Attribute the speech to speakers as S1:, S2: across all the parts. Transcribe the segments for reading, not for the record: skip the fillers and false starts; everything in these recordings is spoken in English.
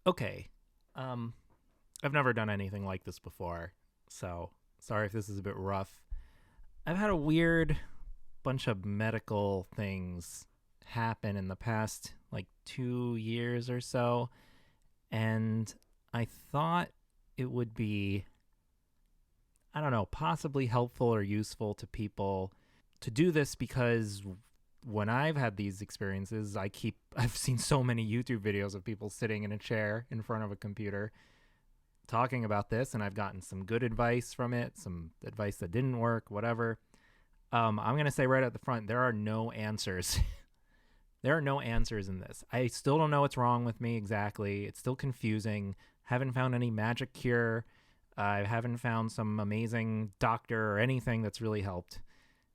S1: Okay. I've never done anything like this before, so sorry if this is a bit rough. I've had a weird bunch of medical things happen in the past like 2 years or so, and I thought it would be, I don't know, possibly helpful or useful to people to do this because when I've had these experiences, I've seen so many YouTube videos of people sitting in a chair in front of a computer talking about this, and I've gotten some good advice from it, some advice that didn't work, whatever. I'm going to say right at the front, there are no answers. There are no answers in this. I still don't know what's wrong with me exactly. It's still confusing. Haven't found any magic cure. I haven't found some amazing doctor or anything that's really helped.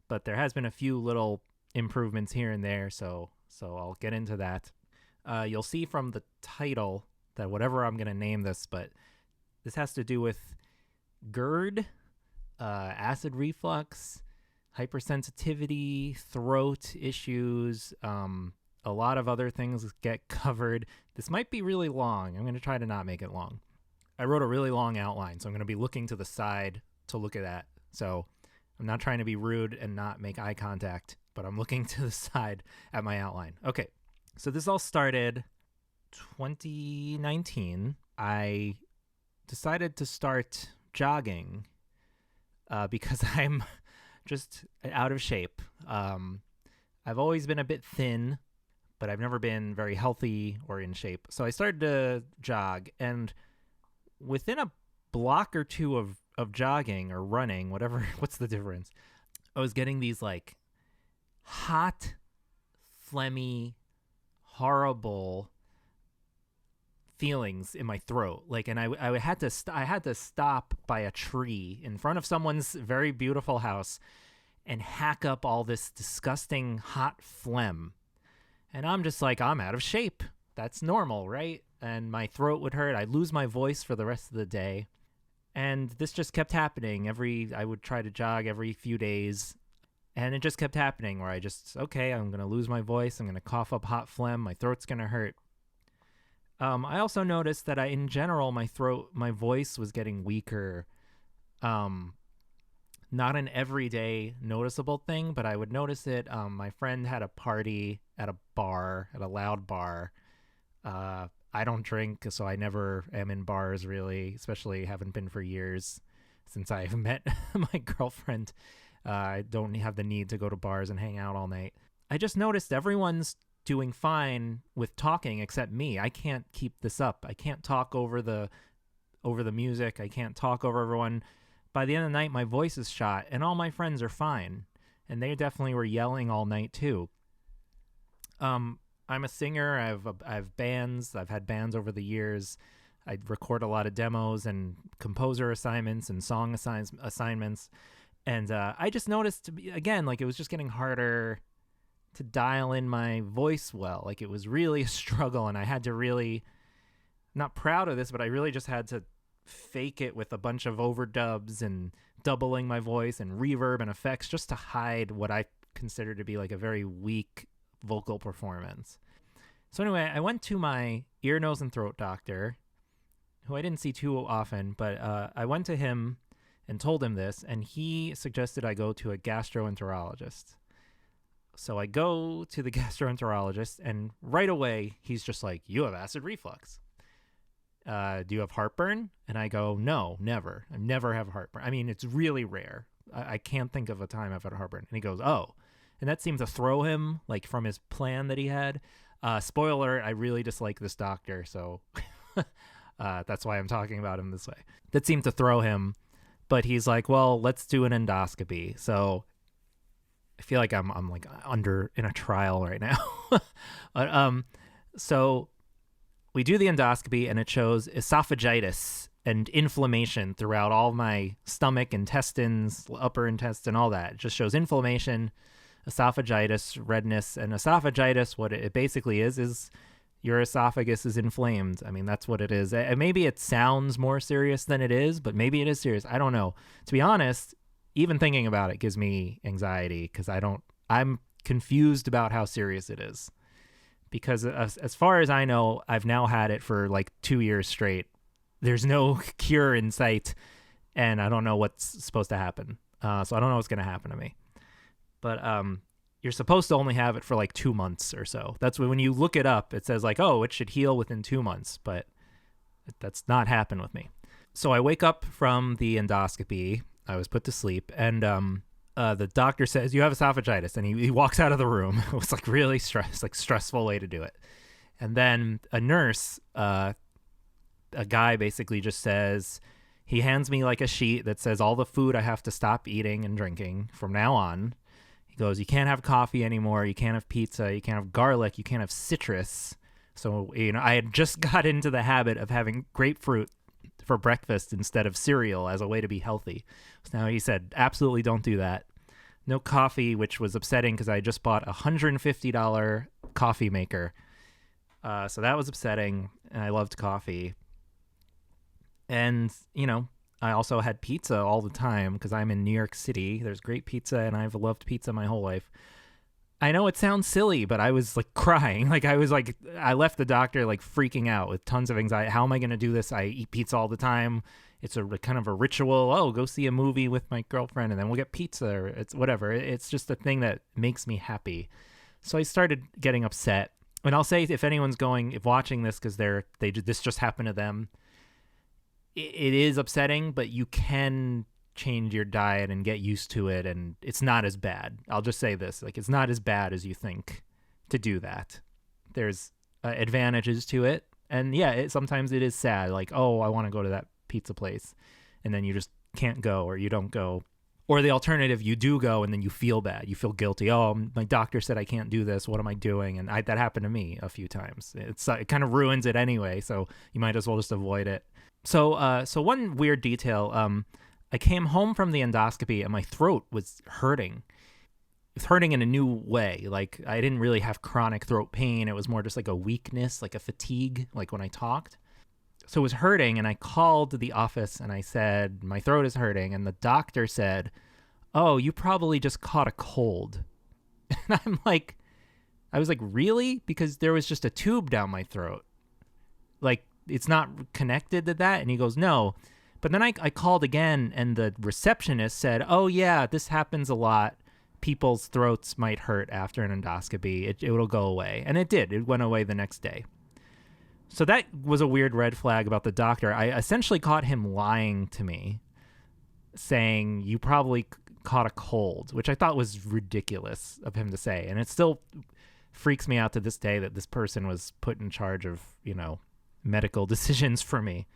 S1: But there has been a few little improvements here and there, so I'll get into that. You'll see from the title that whatever I'm going to name this, but this has to do with GERD, acid reflux, hypersensitivity, throat issues, a lot of other things get covered. This might be really long. I'm going to try to not make it long. I wrote a really long outline, so I'm going to be looking to the side to look at that. So I'm not trying to be rude and not make eye contact, but I'm looking to the side at my outline. Okay, so this all started 2019. I decided to start jogging because I'm just out of shape. I've always been a bit thin, but I've never been very healthy or in shape. So I started to jog, and within a block or two of jogging or running, whatever, what's the difference? I was getting these like hot, phlegmy, horrible feelings in my throat. Like, and I had to stop by a tree in front of someone's very beautiful house and hack up all this disgusting hot phlegm. And I'm just like, I'm out of shape. That's normal, right? And my throat would hurt. I'd lose my voice for the rest of the day. And this just kept happening. I would try to jog every few days. And it just kept happening where okay, I'm going to lose my voice. I'm going to cough up hot phlegm. My throat's going to hurt. I also noticed that in general, my voice was getting weaker. Not an everyday noticeable thing, but I would notice it. My friend had a party at a loud bar. I don't drink, so I never am in bars really, especially haven't been for years since I've met my girlfriend. I don't have the need to go to bars and hang out all night. I just noticed everyone's doing fine with talking except me. I can't keep this up. I can't talk over the music. I can't talk over everyone. By the end of the night, my voice is shot, and all my friends are fine. And they definitely were yelling all night too. I'm a singer. I have bands. I've had bands over the years. I record a lot of demos and composer assignments and song assignments. And I just noticed, again, like it was just getting harder to dial in my voice well. Like it was really a struggle, and I had to really, not proud of this, but I really just had to fake it with a bunch of overdubs and doubling my voice and reverb and effects just to hide what I consider to be like a very weak vocal performance. So anyway, I went to my ear, nose, and throat doctor, who I didn't see too often, but I went to him and told him this, and he suggested I go to a gastroenterologist. So I go to the gastroenterologist, and right away, he's just like, you have acid reflux. Do you have heartburn? And I go, no, never. I never have heartburn. I mean, it's really rare. I can't think of a time I've had heartburn. And he goes, oh. And that seemed to throw him, like, from his plan that he had. Spoiler, I really dislike this doctor, so that's why I'm talking about him this way. That seemed to throw him, but he's like, well, let's do an endoscopy. So I feel like I'm like in a trial right now. But so we do the endoscopy, and it shows esophagitis and inflammation throughout all my stomach, intestines, upper intestine, all that. It just shows inflammation, esophagitis, redness, and esophagitis. What it basically is your esophagus is inflamed. I mean, that's what it is. And maybe it sounds more serious than it is, but maybe it is serious. I don't know. To be honest, even thinking about it gives me anxiety because I'm confused about how serious it is. because as far as I know, I've now had it for like 2 years straight. There's no cure in sight, and I don't know what's supposed to happen. So I don't know what's going to happen to me. But you're supposed to only have it for like 2 months or so. That's when you look it up, it says like, oh, it should heal within 2 months, but that's not happened with me. So I wake up from the endoscopy. I was put to sleep, and the doctor says, you have esophagitis, and he walks out of the room. It was like really stressful way to do it. And then a nurse, a guy basically just says, he hands me like a sheet that says all the food I have to stop eating and drinking from now on. He goes, you can't have coffee anymore. You can't have pizza. You can't have garlic. You can't have citrus. So, I had just got into the habit of having grapefruit for breakfast instead of cereal as a way to be healthy. So now he said, absolutely don't do that. No coffee, which was upsetting because I just bought a $150 coffee maker. So that was upsetting, and I loved coffee. And, I also had pizza all the time because I'm in New York City. There's great pizza, and I've loved pizza my whole life. I know it sounds silly, but I was like crying. I left the doctor like freaking out with tons of anxiety. How am I going to do this? I eat pizza all the time. It's a kind of a ritual. Oh, go see a movie with my girlfriend, and then we'll get pizza, or it's whatever. It's just a thing that makes me happy. So I started getting upset. And I'll say, if anyone's watching this because this just happened to them, it is upsetting, but you can change your diet and get used to it, and it's not as bad. I'll just say this, like, it's not as bad as you think to do that. There's advantages to it, and yeah, sometimes it is sad, like, oh, I want to go to that pizza place, and then you just can't go, or you don't go. Or the alternative, you do go and then you feel bad, you feel guilty. Oh, my doctor said I can't do this, what am I doing? And that happened to me a few times. It kind of ruins it anyway, so you might as well just avoid it. So one weird detail, I came home from the endoscopy and my throat was hurting. It's hurting in a new way. Like, I didn't really have chronic throat pain. It was more just like a weakness, like a fatigue, like when I talked. So it was hurting, and I called the office and I said, my throat is hurting. And the doctor said, oh, you probably just caught a cold. And I was like, really? Because there was just a tube down my throat. Like, it's not connected to that. And he goes, no. But then I called again, and the receptionist said, oh, yeah, this happens a lot. People's throats might hurt after an endoscopy. It'll go away. And it did. It went away the next day. So that was a weird red flag about the doctor. I essentially caught him lying to me, saying, you probably caught a cold, which I thought was ridiculous of him to say. And it still freaks me out to this day that this person was put in charge of, medical decisions for me.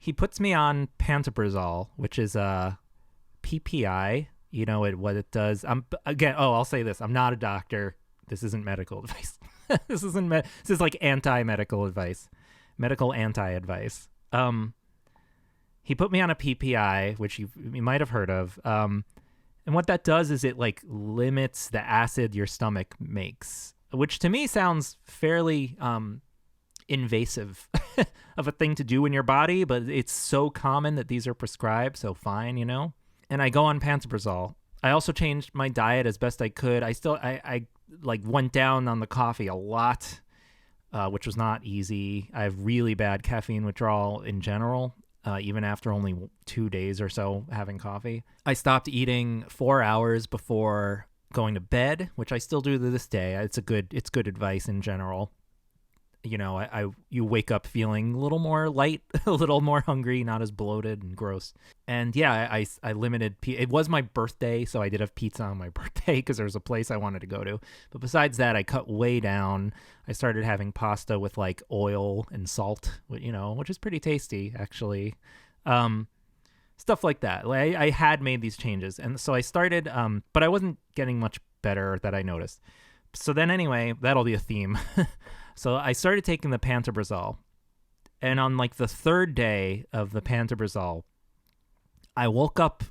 S1: He puts me on Pantoprazole, which is a PPI. What it does. I'll say this. I'm not a doctor. This isn't medical advice. This is like anti-medical advice. Medical anti-advice. He put me on a PPI, which you might have heard of. And what that does is it like limits the acid your stomach makes, which to me sounds fairly invasive of a thing to do in your body, but it's so common that these are prescribed, so fine, And I go on Pantoprazole. I also changed my diet as best I could. I went down on the coffee a lot, which was not easy. I have really bad caffeine withdrawal in general, even after only 2 days or so having coffee. I stopped eating 4 hours before going to bed, which I still do to this day. It's good advice in general. You wake up feeling a little more light, a little more hungry, not as bloated and gross. And yeah, I limited. It was my birthday, so I did have pizza on my birthday because there was a place I wanted to go to. But besides that, I cut way down. I started having pasta with like oil and salt, which is pretty tasty actually. Stuff like that. I had made these changes, and so I started. But I wasn't getting much better that I noticed. So then anyway, that'll be a theme. So I started taking the Pantoprazole, and on like the third day of the Pantoprazole, I woke up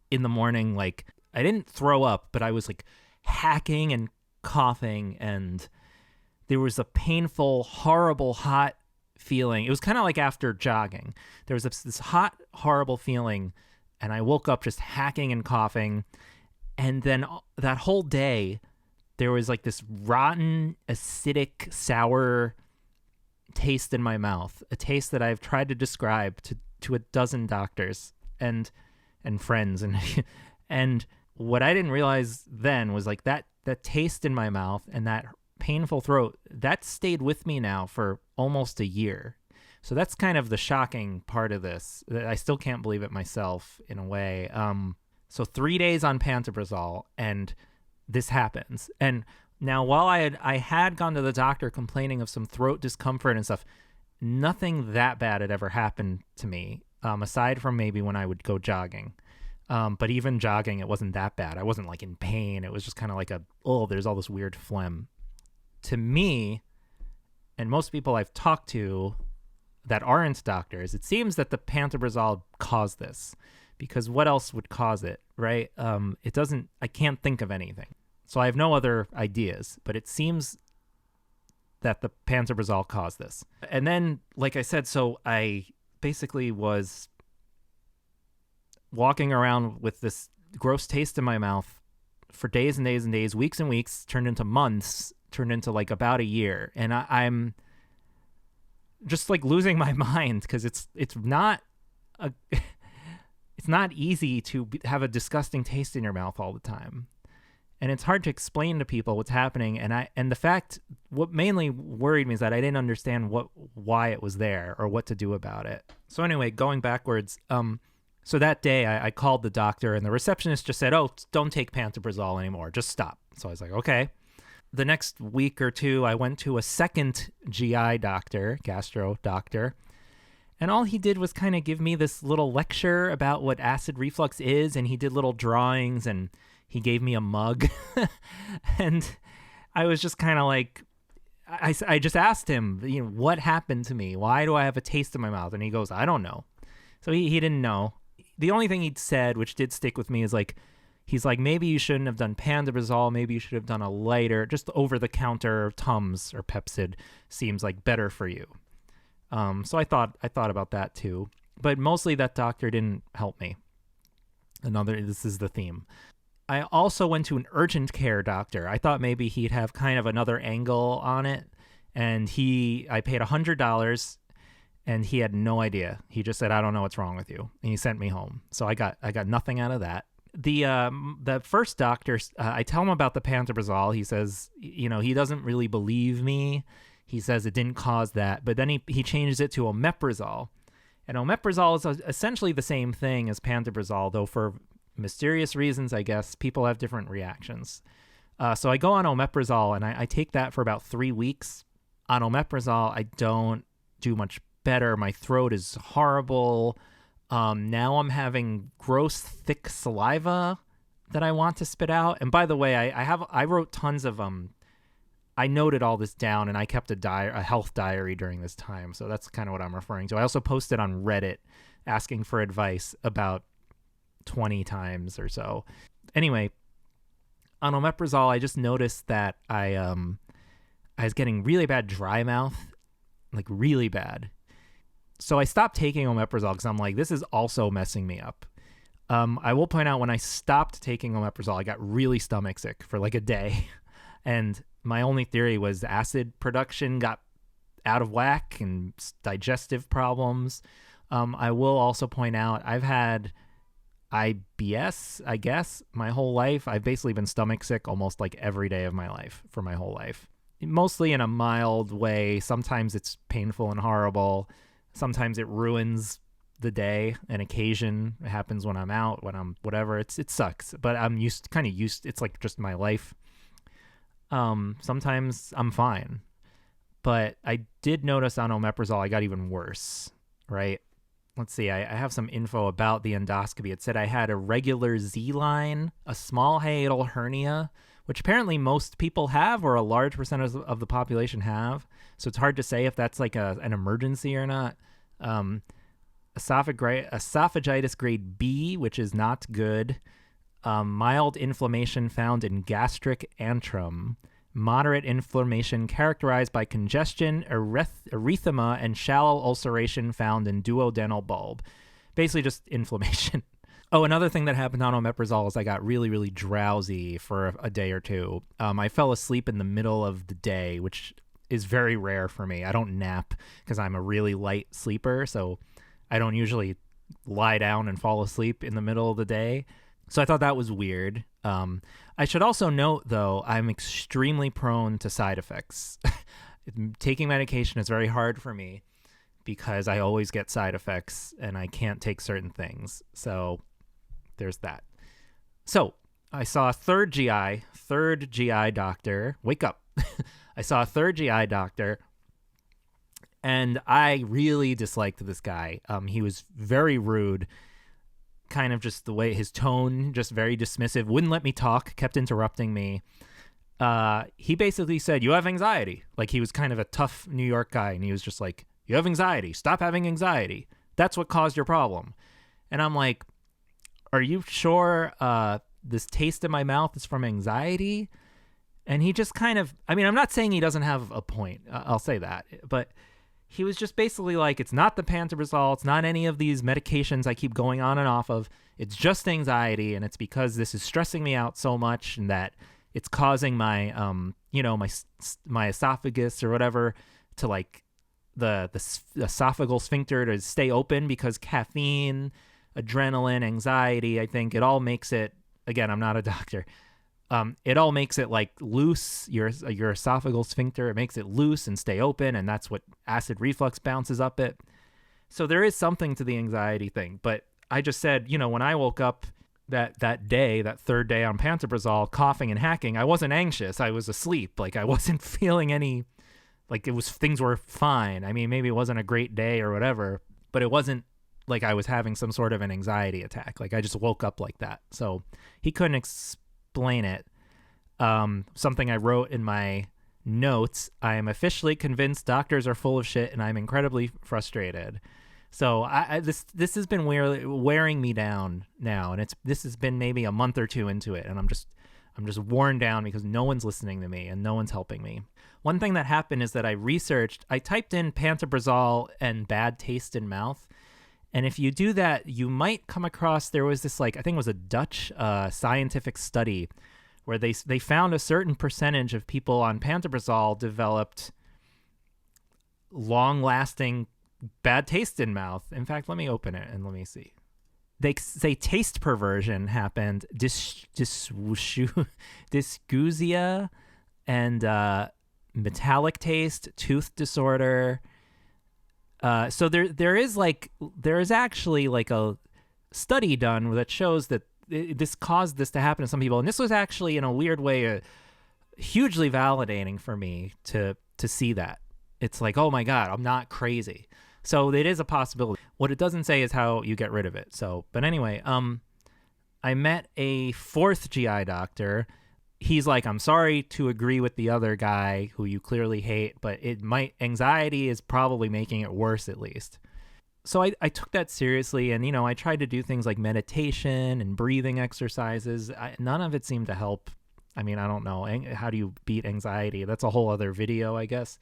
S1: in the morning, like I didn't throw up, but I was like hacking and coughing, and there was a painful, horrible, hot feeling. It was kind of like after jogging. There was this hot, horrible feeling, and I woke up just hacking and coughing, and then that whole day, there was like this rotten, acidic, sour taste in my mouth, a taste that I've tried to describe to a dozen doctors and friends. And what I didn't realize then was like that taste in my mouth and that painful throat, that stayed with me now for almost a year. So that's kind of the shocking part of this. I still can't believe it myself in a way. So 3 days on Pantoprazole and this happens. And now while I had gone to the doctor complaining of some throat discomfort and stuff, nothing that bad had ever happened to me, aside from maybe when I would go jogging. But even jogging, it wasn't that bad. I wasn't like in pain. It was just kind of like there's all this weird phlegm. To me, and most people I've talked to that aren't doctors, it seems that the Pantoprazole caused this, because what else would cause it, right? I can't think of anything. So I have no other ideas, but it seems that the Pantoprazole caused this. And then, like I said, so I basically was walking around with this gross taste in my mouth for days and days and days, weeks and weeks, turned into months, turned into like about a year. And I'm just like losing my mind, because it's not it's not easy to have a disgusting taste in your mouth all the time. And it's hard to explain to people what's happening. And the fact, what mainly worried me is that I didn't understand why it was there or what to do about it. So anyway, going backwards, so that day I called the doctor, and the receptionist just said, "Oh, don't take Pantoprazole anymore. Just stop." So I was like, okay. The next week or two, I went to a second GI doctor, gastro doctor, and all he did was kind of give me this little lecture about what acid reflux is, and he did little drawings, and he gave me a mug. And I was just kind of like, I just asked him, what happened to me? Why do I have a taste in my mouth? And he goes, "I don't know." So he didn't know. The only thing he'd said, which did stick with me, is like, he's like, maybe you shouldn't have done Pantoprazole. Maybe you should have done a lighter, just over-the-counter Tums or Pepsid seems like better for you. So I thought about that too. But mostly that doctor didn't help me. This is the theme. I also went to an urgent care doctor. I thought maybe he'd have kind of another angle on it. And I paid $100, and he had no idea. He just said, "I don't know what's wrong with you." And he sent me home. So I got nothing out of that. The first doctor, I tell him about the Pantoprazole. He says, he doesn't really believe me. He says it didn't cause that. But then he changes it to omeprazole. And omeprazole is essentially the same thing as Pantoprazole, though for mysterious reasons, I guess, people have different reactions. So I go on omeprazole, and I take that for about 3 weeks. On omeprazole, I don't do much better. My throat is horrible. Now I'm having gross, thick saliva that I want to spit out. And by the way, I wrote tons of I noted all this down, and I kept a health diary during this time. So that's kind of what I'm referring to. I also posted on Reddit asking for advice about 20 times or so. Anyway, on omeprazole, I just noticed that I was getting really bad dry mouth, like really bad. So I stopped taking omeprazole because I'm like, this is also messing me up. I will point out, when I stopped taking omeprazole, I got really stomach sick for like a day. And my only theory was acid production got out of whack and digestive problems. I will also point out, I've had IBS, I guess, my whole life. I've basically been stomach sick almost like every day of my life for my whole life. Mostly in a mild way. Sometimes it's painful and horrible. Sometimes it ruins the day. An occasion. It happens when I'm out, when I'm whatever. It sucks, but I'm used. It's like just my life. Sometimes I'm fine, but I did notice on omeprazole I got even worse. Right? Let's see. I have some info about the endoscopy. It said I had a regular Z-line, a small hiatal hernia, which apparently most people have, or a large percentage of the population have. So it's hard to say if that's like an emergency or not. Esophagitis grade B, which is not good. Mild inflammation found in gastric antrum. Moderate inflammation characterized by congestion, erythema, and shallow ulceration found in duodenal bulb. Basically just inflammation. Oh, another thing that happened on omeprazole is I got really, really drowsy for a day or two. I fell asleep in the middle of the day, which is very rare for me. I don't nap because I'm a really light sleeper, so I don't usually lie down and fall asleep in the middle of the day. So I thought that was weird. I should also note, though, I'm extremely prone to side effects. Taking medication is very hard for me because I always get side effects and I can't take certain things. So there's that. So I saw a third GI doctor. Wake up. I saw a third GI doctor, and I really disliked this guy. He was very rude, kind of just the way his tone, just very dismissive, wouldn't let me talk, kept interrupting me. He basically said, "You have anxiety." Like, he was kind of a tough New York guy, and he was just like, "You have anxiety. Stop having anxiety. That's what caused your problem." And I'm like, "Are you sure this taste in my mouth is from anxiety?" And he just kind of, I mean, I'm not saying he doesn't have a point. I'll say that. But he was just basically like, it's not the Pantoprazole. It's not any of these medications I keep going on and off of. It's just anxiety. And it's because this is stressing me out so much and that it's causing my, my esophagus or whatever to like the esophageal sphincter to stay open because caffeine, adrenaline, anxiety, I think it all makes it, again, I'm not a doctor. It all makes it like loose, your esophageal sphincter. It makes it loose and stay open, and that's what acid reflux bounces up it. So there is something to the anxiety thing. But I just said, when I woke up that third day on Pantoprazole, coughing and hacking, I wasn't anxious. I was asleep. Like, I wasn't feeling any, like, things were fine. I mean, maybe it wasn't a great day or whatever, but it wasn't like I was having some sort of an anxiety attack. Like, I just woke up like that. So he couldn't explain it. Something I wrote in my notes: I am officially convinced doctors are full of shit, and I'm incredibly frustrated. So this has been wearing me down now, and this has been maybe a month or two into it, and I'm just worn down because no one's listening to me and no one's helping me. One thing that happened is that I typed in Pantoprazole and bad taste in mouth. And if you do that, you might come across, there was this, like, I think it was a Dutch scientific study where they found a certain percentage of people on Pantoprazole developed long-lasting bad taste in mouth. In fact, let me open it and let me see. They say taste perversion happened, dysgeusia, and metallic taste, tooth disorder. So there is actually like a study done that shows that this caused this to happen to some people, and this was actually in a weird way hugely validating for me to see that. It's like, oh my God, I'm not crazy. So it is a possibility. What it doesn't say is how you get rid of it. So, but anyway, I met a fourth GI doctor. He's like, I'm sorry to agree with the other guy who you clearly hate, but anxiety is probably making it worse at least. So I took that seriously, and, I tried to do things like meditation and breathing exercises. None of it seemed to help. I mean, I don't know. How do you beat anxiety? That's a whole other video, I guess.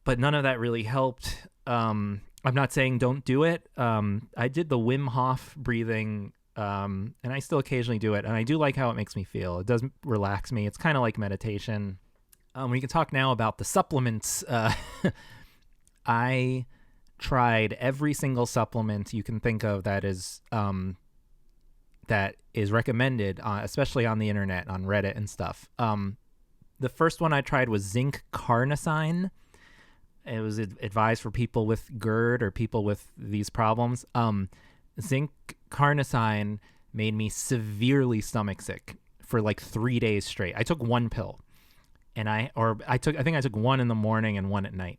S1: But none of that really helped. I'm not saying don't do it. I did the Wim Hof breathing, and I still occasionally do it, and I do like how it makes me feel. It does relax me. It's kind of like meditation. We can talk now about the supplements. I tried every single supplement you can think of that is recommended, especially on the internet, on Reddit and stuff. The first one I tried was zinc carnosine. It was advised for people with GERD or people with these problems. Zinc carnosine made me severely stomach sick for like 3 days straight. I took one pill, and I think I took one in the morning and one at night.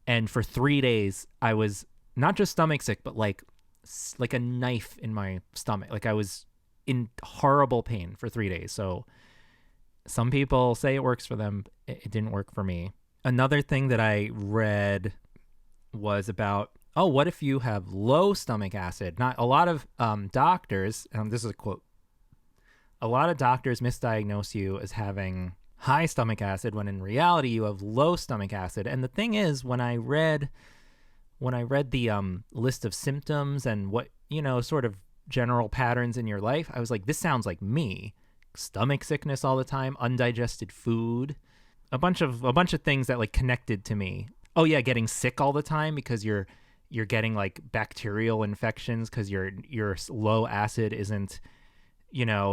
S1: And for 3 days, I was not just stomach sick, but like a knife in my stomach. Like, I was in horrible pain for 3 days. So some people say it works for them. It didn't work for me. Another thing that I read was about, what if you have low stomach acid? Not a lot of doctors, this is a quote, a lot of doctors misdiagnose you as having high stomach acid when in reality you have low stomach acid. And the thing is, when I read the list of symptoms and what, sort of general patterns in your life, I was like, this sounds like me. Stomach sickness all the time, undigested food, a bunch of things that like connected to me. Oh yeah, getting sick all the time because you're getting like bacterial infections because your low acid isn't,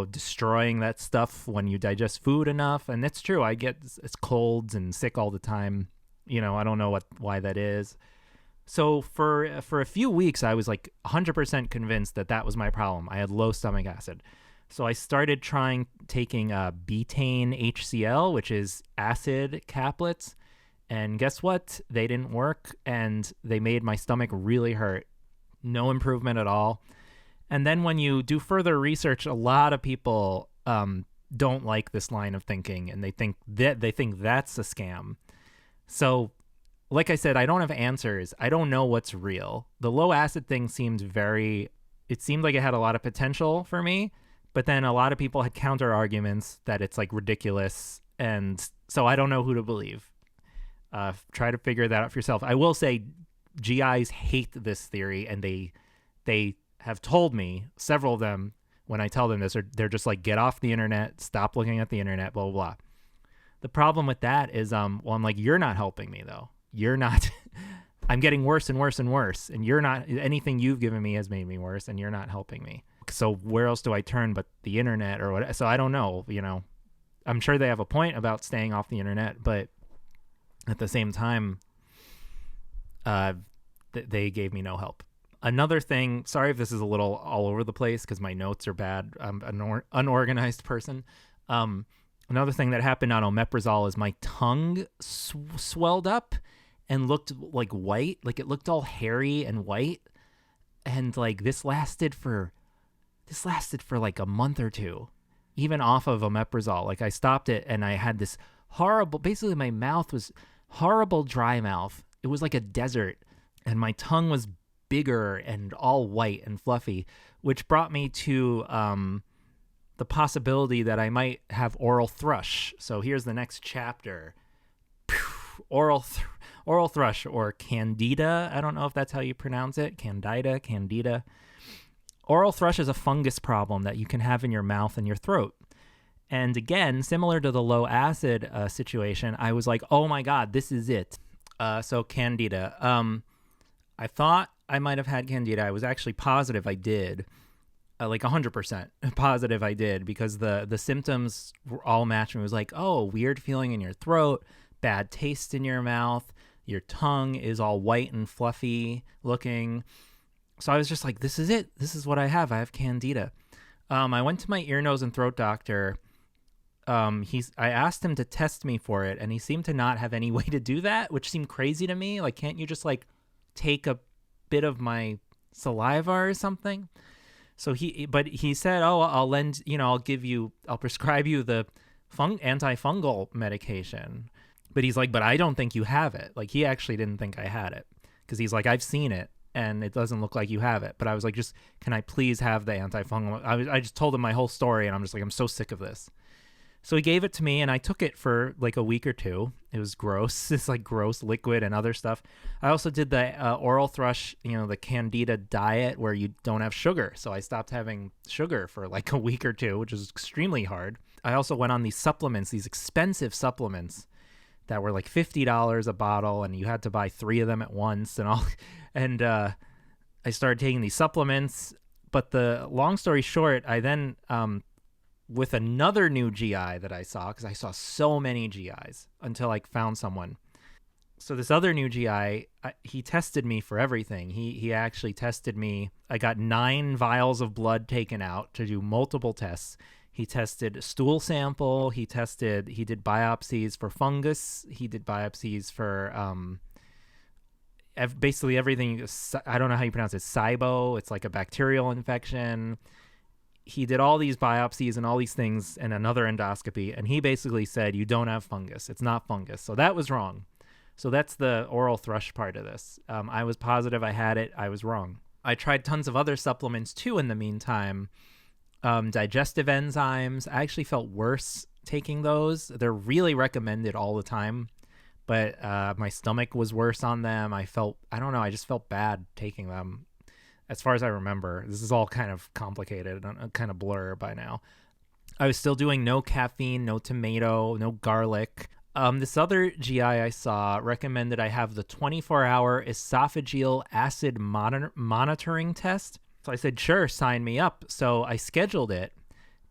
S1: destroying that stuff when you digest food enough. And that's true. I get it's colds and sick all the time. I don't know why that is. So for a few weeks, I was like 100% convinced that was my problem. I had low stomach acid. So I started taking betaine HCl, which is acid caplets. And guess what? They didn't work, and they made my stomach really hurt. No improvement at all. And then when you do further research, a lot of people don't like this line of thinking, and they think that's a scam. So, like I said, I don't have answers. I don't know what's real. The low acid thing seemed like it had a lot of potential for me, but then a lot of people had counter arguments that it's like ridiculous, and so I don't know who to believe. Try to figure that out for yourself. I will say GIs hate this theory, and they have told me, several of them, when I tell them this, they're just like, get off the internet, stop looking at the internet, blah, blah, blah. The problem with that is, I'm like, you're not helping me though. You're not, I'm getting worse and worse and worse, and you're not, anything you've given me has made me worse, and you're not helping me. So where else do I turn but the internet or what? So I don't know, I'm sure they have a point about staying off the internet, but at the same time, they gave me no help. Another thing, sorry if this is a little all over the place because my notes are bad. I'm an unorganized person. Another thing that happened on omeprazole is my tongue swelled up and looked like white. Like it looked all hairy and white. And like this lasted for like a month or two, even off of omeprazole. Like I stopped it and I had this horrible, basically my mouth was horrible dry mouth. It was like a desert, and my tongue was bigger and all white and fluffy, which brought me to the possibility that I might have oral thrush. So here's the next chapter. Oral thrush, or candida. I don't know if that's how you pronounce it. Candida. Oral thrush is a fungus problem that you can have in your mouth and your throat. And again, similar to the low acid situation, I was like, oh my God, this is it. So candida. I thought I might have had candida. I was actually positive I did. Like 100% positive I did, because the symptoms were all matching. It was like, oh, weird feeling in your throat, bad taste in your mouth, your tongue is all white and fluffy looking. So I was just like, this is it. This is what I have. I have candida. I went to my ear, nose, and throat doctor. I asked him to test me for it, and he seemed to not have any way to do that, which seemed crazy to me. Like, can't you just like take a bit of my saliva or something? So he said, oh, I'll prescribe you the antifungal medication. But he's like, but I don't think you have it. Like, he actually didn't think I had it, because he's like, I've seen it and it doesn't look like you have it. But I was like, just, can I please have the antifungal? I just told him my whole story, and I'm just like, I'm so sick of this. So he gave it to me, and I took it for like a week or two. It was gross. It's like gross liquid and other stuff. I also did the oral thrush, the candida diet where you don't have sugar. So I stopped having sugar for like a week or two, which is extremely hard. I also went on these supplements, these expensive supplements that were like $50 a bottle, and you had to buy 3 of them at once and all. And I started taking these supplements. But the long story short, I then... with another new GI that I saw, because I saw so many GIs until I found someone. So this other new GI, he tested me for everything. He actually tested me. I got 9 vials of blood taken out to do multiple tests. He tested a stool sample. He did biopsies for fungus. He did biopsies for basically everything. I don't know how you pronounce it. SIBO. It's like a bacterial infection. He did all these biopsies and all these things and another endoscopy, and he basically said, you don't have fungus. It's not fungus. So that was wrong. So that's the oral thrush part of this. I was positive I had it. I was wrong. I tried tons of other supplements too in the meantime. Digestive enzymes. I actually felt worse taking those. They're really recommended all the time, but my stomach was worse on them. I just felt bad taking them. as far as I remember. This is all kind of complicated and kind of blur by now. I was still doing no caffeine, no tomato, no garlic. This other GI I saw recommended I have the 24-hour esophageal acid monitoring test. So I said, sure, sign me up. So I scheduled it.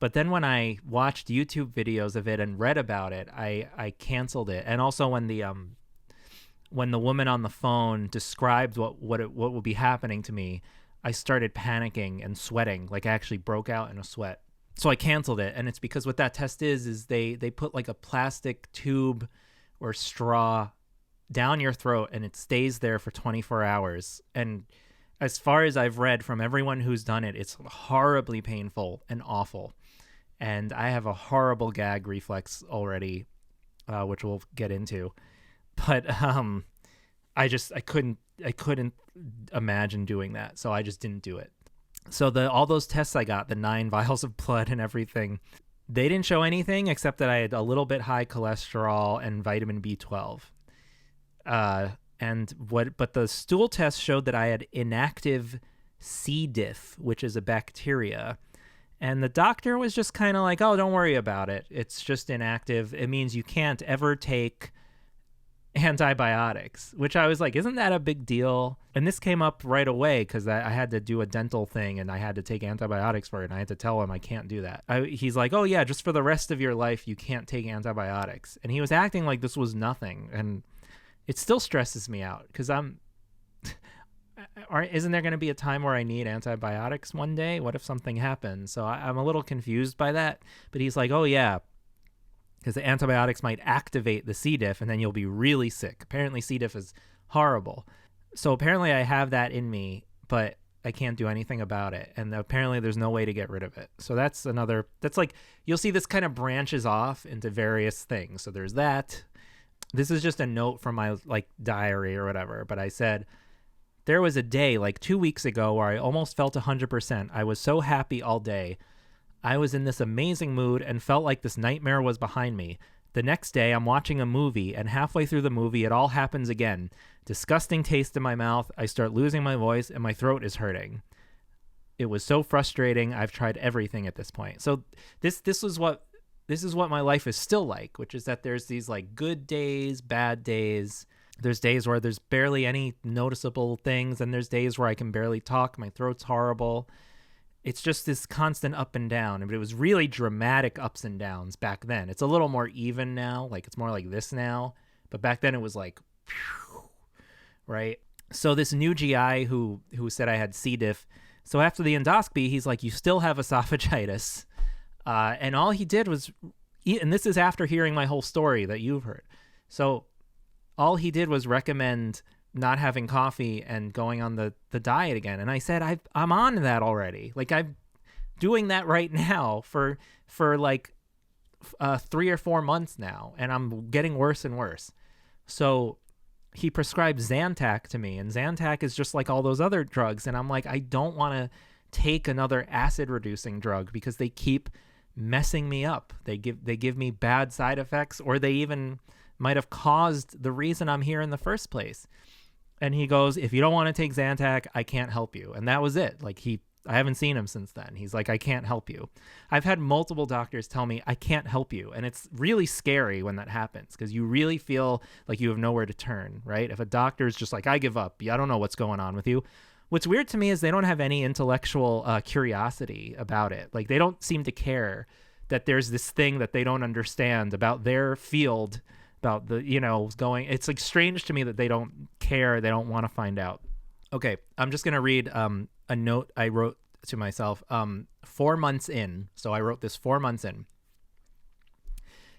S1: But then when I watched YouTube videos of it and read about it, I canceled it. And also when the woman on the phone described what would be happening to me, I started panicking and sweating. Like I actually broke out in a sweat. So I canceled it. And it's because what that test is they put like a plastic tube or straw down your throat and it stays there for 24 hours. And as far as I've read from everyone who's done it, it's horribly painful and awful. And I have a horrible gag reflex already, which we'll get into. But I couldn't imagine doing that, so I just didn't do it. So all those tests I got, the 9 vials of blood and everything, they didn't show anything except that I had a little bit high cholesterol and vitamin B12. But the stool test showed that I had inactive C. diff, which is a bacteria. And the doctor was just kind of like, oh, don't worry about it. It's just inactive. It means you can't ever take antibiotics, which I was like, isn't that a big deal? And this came up right away because I had to do a dental thing and I had to take antibiotics for it. And I had to tell him I can't do that. He's like, oh, yeah, just for the rest of your life, you can't take antibiotics. And he was acting like this was nothing. And it still stresses me out because isn't there going to be a time where I need antibiotics one day? What if something happens? So I'm a little confused by that. But he's like, oh, yeah, because the antibiotics might activate the C. diff and then you'll be really sick. Apparently C. diff is horrible. So apparently I have that in me, but I can't do anything about it. And apparently there's no way to get rid of it. So that's like, you'll see this kind of branches off into various things. So there's that. This is just a note from my like diary or whatever. But I said, there was a day like 2 weeks ago where I almost felt 100%. I was so happy all day. I was in this amazing mood and felt like this nightmare was behind me. The next day, I'm watching a movie, and halfway through the movie, it all happens again. Disgusting taste in my mouth. I start losing my voice, and my throat is hurting. It was so frustrating. I've tried everything at this point. So this is what my life is still like, which is that there's these like good days, bad days. There's days where there's barely any noticeable things, and there's days where I can barely talk. My throat's horrible. It's just this constant up and down. But it was really dramatic ups and downs back then. It's a little more even now. Like it's more like this now. But back then it was like, phew, right? So this new GI who said I had C. diff. So after the endoscopy, he's like, you still have esophagitis. And all he did was, and this is after hearing my whole story that you've heard. So all he did was recommend not having coffee and going on the diet again. And I said, I'm on that already. Like I'm doing that right now for like 3 or 4 months now. And I'm getting worse and worse. So he prescribed Zantac to me, and Zantac is just like all those other drugs. And I'm like, I don't want to take another acid reducing drug because they keep messing me up. They give me bad side effects, or they even might have caused the reason I'm here in the first place. And he goes, if you don't want to take Zantac, I can't help you. And that was it. Like I haven't seen him since then. He's like, I can't help you. I've had multiple doctors tell me I can't help you. And it's really scary when that happens because you really feel like you have nowhere to turn, right? If a doctor is just like, I give up. I don't know what's going on with you. What's weird to me is they don't have any intellectual curiosity about it. Like they don't seem to care that there's this thing that they don't understand about their field, about the, going. It's like strange to me that they don't care. They don't want to find out. Okay, I'm just going to read a note I wrote to myself 4 months in. So I wrote this 4 months in.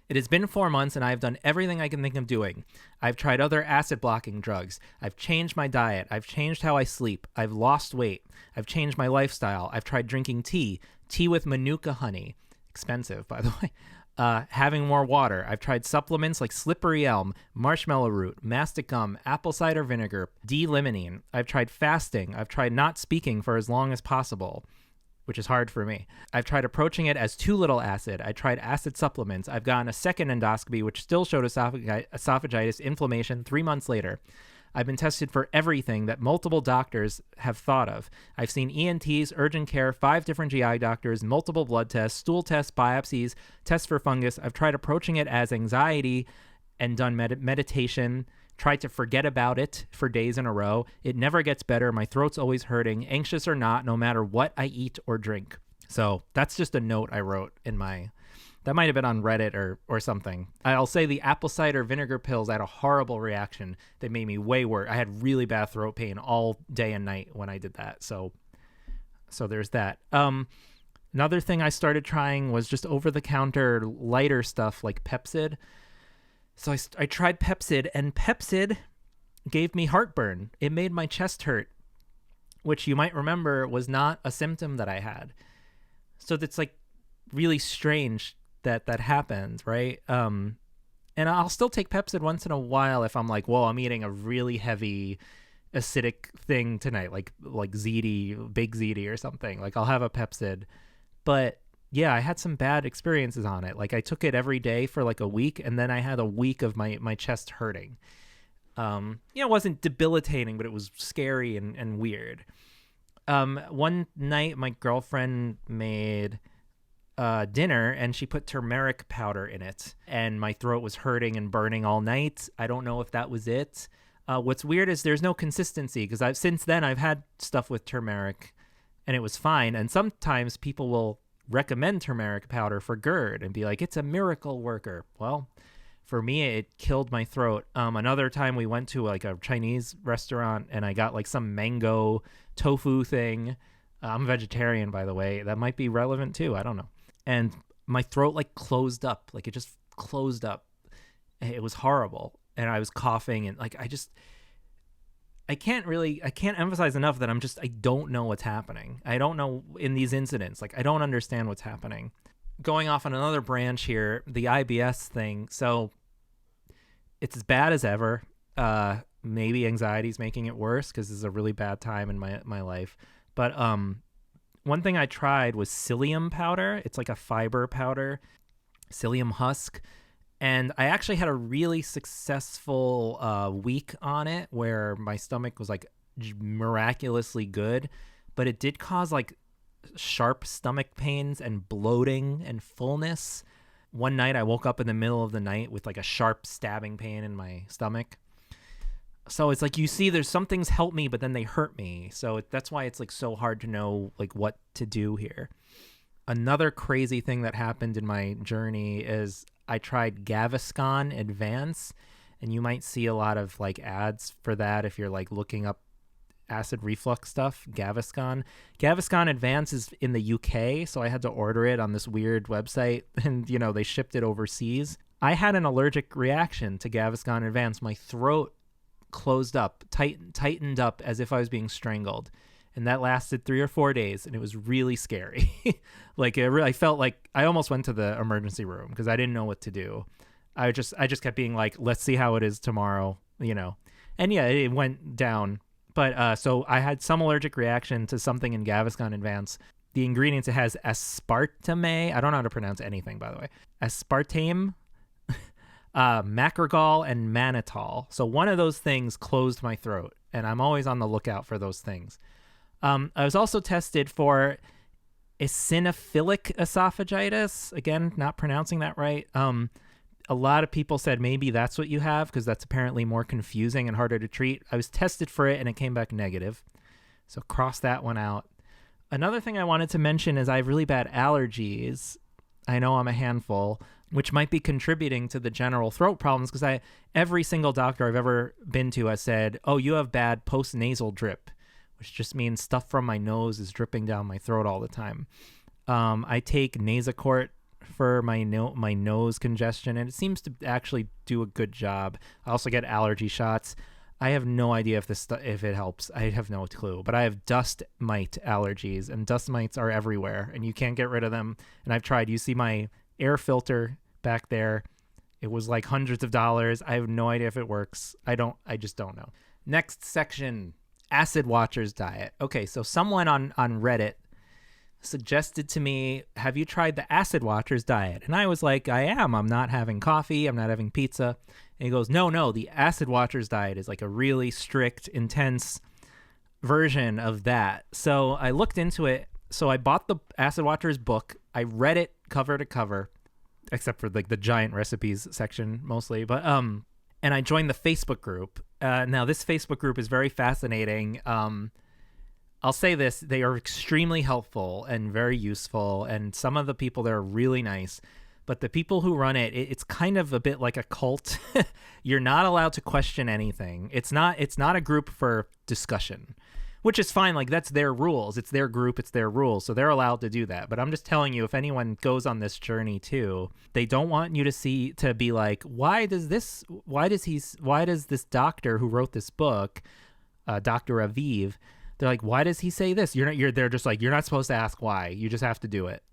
S1: It has been 4 months and I've done everything I can think of doing. I've tried other acid blocking drugs. I've changed my diet. I've changed how I sleep. I've lost weight. I've changed my lifestyle. I've tried drinking tea with Manuka honey. Expensive, by the way. Having more water. I've tried supplements like slippery elm, marshmallow root, mastic gum, apple cider vinegar, D-limonene. I've tried fasting. I've tried not speaking for as long as possible, which is hard for me. I've tried approaching it as too little acid. I tried acid supplements. I've gotten a second endoscopy, which still showed esophagitis inflammation 3 months later. I've been tested for everything that multiple doctors have thought of. I've seen ENTs, urgent care, 5 different GI doctors, multiple blood tests, stool tests, biopsies, tests for fungus. I've tried approaching it as anxiety and done meditation, tried to forget about it for days in a row. It never gets better. My throat's always hurting, anxious or not, no matter what I eat or drink. So that's just a note I wrote in my... That might have been on Reddit or something. I'll say the apple cider vinegar pills, I had a horrible reaction. They made me way worse. I had really bad throat pain all day and night when I did that. So there's that. Another thing I started trying was just over-the-counter lighter stuff like Pepsid. So I tried Pepsid, and Pepsid gave me heartburn. It made my chest hurt, which you might remember was not a symptom that I had. So that's like really strange that happened, right? And I'll still take Pepsid once in a while if I'm like, whoa, I'm eating a really heavy acidic thing tonight, like ziti, big ziti or something. Like I'll have a Pepsid. But yeah, I had some bad experiences on it. Like I took it every day for like a week, and then I had a week of my chest hurting. It wasn't debilitating, but it was scary and weird. One night my girlfriend made dinner, and she put turmeric powder in it, and my throat was hurting and burning all night. I don't know if that was it. What's weird is there's no consistency, because since then I've had stuff with turmeric and it was fine. And sometimes people will recommend turmeric powder for GERD and be like, it's a miracle worker. Well, for me, it killed my throat. Another time we went to like a Chinese restaurant, and I got like some mango tofu thing. I'm a vegetarian, by the way. That might be relevant too. I don't know. And my throat like closed up. Like it just closed up. It was horrible. And I was coughing, and like I can't emphasize enough that I don't know what's happening. I don't know in these incidents. Like I don't understand what's happening. Going off on another branch here, the IBS thing. So it's as bad as ever. Maybe anxiety is making it worse because this is a really bad time in my life. But one thing I tried was psyllium powder. It's like a fiber powder, psyllium husk. And I actually had a really successful week on it where my stomach was like miraculously good, but it did cause like sharp stomach pains and bloating and fullness. One night I woke up in the middle of the night with like a sharp stabbing pain in my stomach. So it's like, you see, there's some things help me, but then they hurt me. So that's why it's like so hard to know like what to do here. Another crazy thing that happened in my journey is I tried Gaviscon Advance, and you might see a lot of like ads for that if you're like looking up acid reflux stuff. Gaviscon Advance is in the UK, so I had to order it on this weird website, and they shipped it overseas. I had an allergic reaction to Gaviscon Advance. My throat closed up, tightened up as if I was being strangled. And that lasted 3 or 4 days, and it was really scary. Like I felt like I almost went to the emergency room because I didn't know what to do. I just kept being like, let's see how it is tomorrow, And yeah, it went down. But so I had some allergic reaction to something in Gaviscon Advance. The ingredients, it has aspartame. I don't know how to pronounce anything, by the way. Aspartame, macrogol, and mannitol. So one of those things closed my throat, and I'm always on the lookout for those things. I was also tested for eosinophilic esophagitis. Again, not pronouncing that right. A lot of people said maybe that's what you have because that's apparently more confusing and harder to treat. I was tested for it and it came back negative. So cross that one out. Another thing I wanted to mention is I have really bad allergies. I know I'm a handful, which might be contributing to the general throat problems because every single doctor I've ever been to has said, oh, you have bad postnasal drip, which just means stuff from my nose is dripping down my throat all the time. I take Nasacort for my nose congestion, and it seems to actually do a good job. I also get allergy shots. I have no idea if it helps. I have no clue. But I have dust mite allergies, and dust mites are everywhere, and you can't get rid of them. And I've tried. You see my air filter back there. It was like hundreds of dollars. I have no idea if it works. I just don't know. Next section. Acid Watchers diet. Okay, so someone on Reddit suggested to me, have you tried the Acid Watchers diet? And I was like, I am. I'm not having coffee. I'm not having pizza. And he goes, no, the Acid Watchers diet is like a really strict, intense version of that. So I looked into it. So I bought the Acid Watchers book. I read it cover to cover, except for like the giant recipes section mostly. But and I joined the Facebook group. Now this Facebook group is very fascinating. I'll say this: they are extremely helpful and very useful, and some of the people there are really nice. But the people who run it, it's kind of a bit like a cult. You're not allowed to question anything. It's not a group for discussion, which is fine. Like, that's their rules. It's their group. It's their rules. So they're allowed to do that. But I'm just telling you, if anyone goes on this journey too, they don't want you to be like, why does this doctor who wrote this book, Dr. Aviv, they're like, why does he say this? They're just like, you're not supposed to ask why. You just have to do it.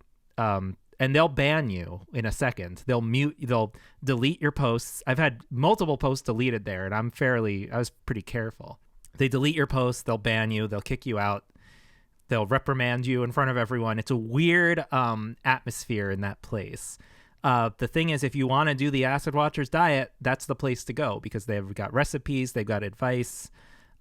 S1: And they'll ban you in a second. They'll delete your posts. I've had multiple posts deleted there, and I was pretty careful. They delete your posts, they'll ban you, they'll kick you out, they'll reprimand you in front of everyone. It's a weird atmosphere in that place. The thing is, if you want to do the Acid Watchers diet, that's the place to go, because they've got recipes, they've got advice.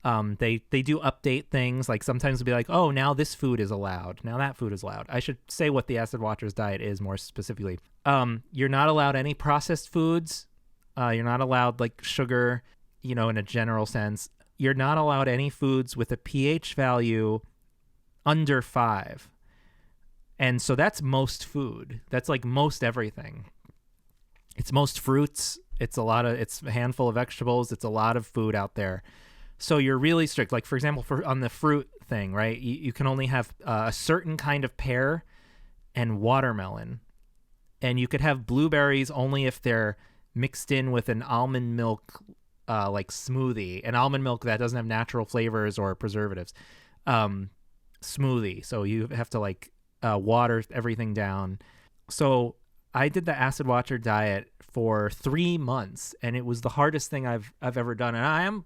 S1: They do update things. Like sometimes they'll be like, oh, now this food is allowed. Now that food is allowed. I should say what the Acid Watchers diet is more specifically. You're not allowed any processed foods. You're not allowed like sugar, in a general sense. You're not allowed any foods with a pH value under 5. And so that's most food. That's like most everything. It's most fruits. It's a handful of vegetables. It's a lot of food out there. So you're really strict. Like, for example, on the fruit thing, right? You can only have a certain kind of pear and watermelon. And you could have blueberries only if they're mixed in with an almond milk like smoothie, an almond milk that doesn't have natural flavors or preservatives. Smoothie. So you have to like water everything down. So I did the Acid Watcher diet for 3 months, and it was the hardest thing I've ever done. And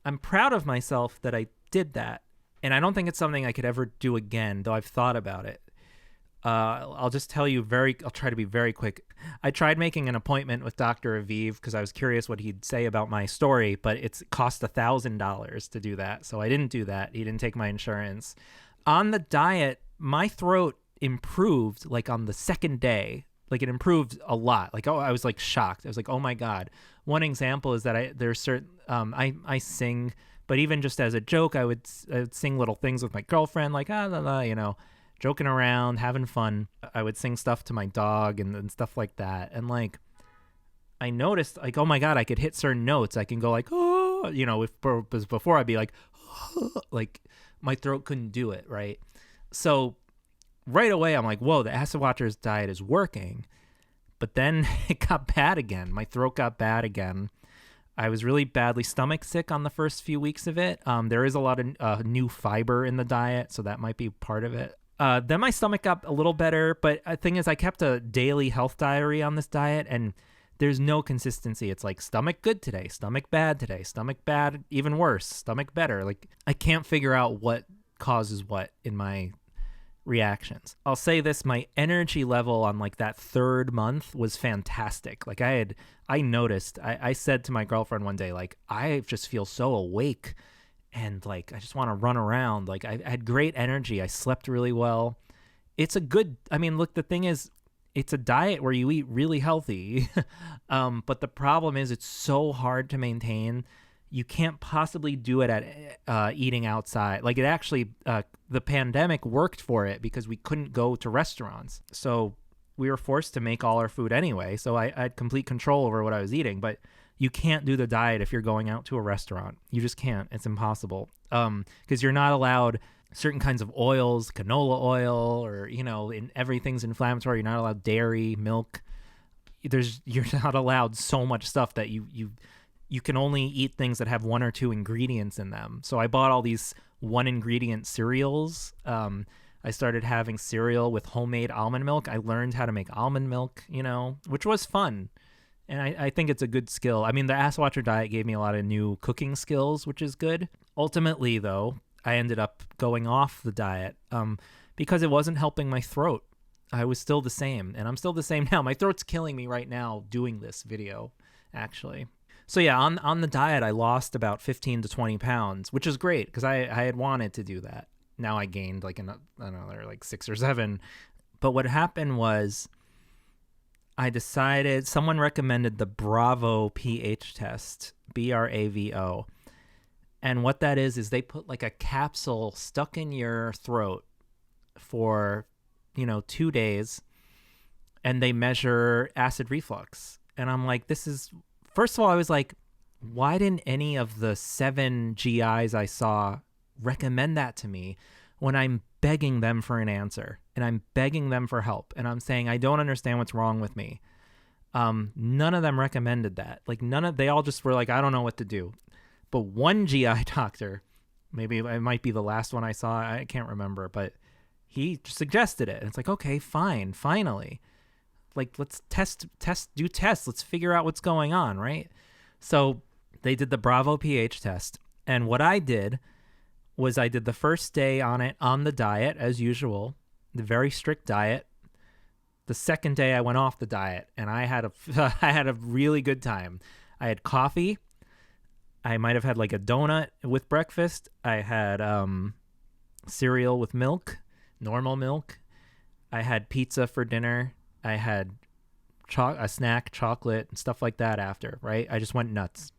S1: I'm proud of myself that I did that. And I don't think it's something I could ever do again, though I've thought about it. I'll just tell you I'll try to be very quick. I tried making an appointment with Dr. Aviv because I was curious what he'd say about my story, but it's cost $1,000 to do that. So I didn't do that. He didn't take my insurance. On the diet, my throat improved like on the second day. Like it improved a lot. Like, I was like shocked. I was like, oh my God. One example is that there's certain, I sing, but even just as a joke, I would sing little things with my girlfriend, like, joking around, having fun. I would sing stuff to my dog and stuff like that. And like, I noticed like, oh my God, I could hit certain notes. I can go like, oh, before I'd be like, oh, like my throat couldn't do it. Right. So right away, I'm like, whoa, the Acid Watchers diet is working. But then it got bad again. My throat got bad again. I was really badly stomach sick on the first few weeks of it. There is a lot of new fiber in the diet, so that might be part of it. Then my stomach got a little better, but the thing is I kept a daily health diary on this diet, and there's no consistency. It's like stomach good today, stomach bad today, stomach bad, even worse, stomach better. Like I can't figure out what causes what in my reactions. I'll say this, my energy level on like that third month was fantastic. Like I noticed, I said to my girlfriend one day, like, I just feel so awake and like, I just want to run around. Like I had great energy. I slept really well. It's look, the thing is, it's a diet where you eat really healthy. But the problem is it's so hard to maintain. You can't possibly do it at eating outside. Like it actually, the pandemic worked for it because we couldn't go to restaurants. So we were forced to make all our food anyway. So I had complete control over what I was eating. But you can't do the diet if you're going out to a restaurant. You just can't. It's impossible. Because you're not allowed certain kinds of oils, canola oil, or, everything's inflammatory. You're not allowed dairy, milk. You're not allowed so much stuff that you can only eat things that have 1 or 2 ingredients in them. So I bought all these 1 ingredient cereals. I started having cereal with homemade almond milk. I learned how to make almond milk, which was fun. And I think it's a good skill. I mean, the Acid Watcher diet gave me a lot of new cooking skills, which is good. Ultimately, though, I ended up going off the diet because it wasn't helping my throat. I was still the same, and I'm still the same now. My throat's killing me right now doing this video, actually. So yeah, on the diet, I lost about 15 to 20 pounds, which is great because I had wanted to do that. Now I gained like another like 6 or 7. But what happened was I decided someone recommended the Bravo pH test, BRAVO. And what that is they put like a capsule stuck in your throat for, 2 days, and they measure acid reflux. And I'm like, first of all, I was like, why didn't any of the 7 GIs I saw recommend that to me when I'm begging them for an answer and I'm begging them for help and I'm saying, I don't understand what's wrong with me. None of them recommended that. Like they all just were like, I don't know what to do. But one GI doctor, maybe it might be the last one I saw, I can't remember, but he suggested it. And it's like, okay, fine, finally. Like, let's do tests. Let's figure out what's going on, right? So they did the Bravo pH test. And what I did was I did the first day on the diet, as usual, the very strict diet. The second day I went off the diet, and I had a really good time. I had coffee. I might have had like a donut with breakfast. I had cereal with milk, normal milk. I had pizza for dinner. I had a snack, chocolate, and stuff like that after, right? I just went nuts.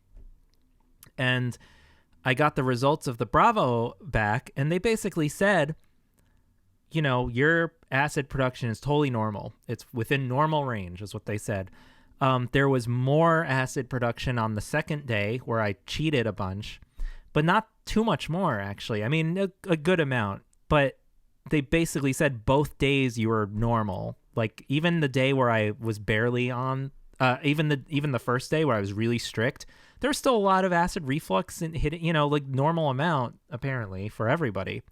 S1: And I got the results of the Bravo back, and they basically said, your acid production is totally normal. It's within normal range, is what they said. There was more acid production on the second day where I cheated a bunch, but not too much more, actually. I mean, a good amount, but they basically said both days you were normal. Like even the day where I was barely on, even the first day where I was really strict, there was still a lot of acid reflux and hitting, like normal amount apparently for everybody.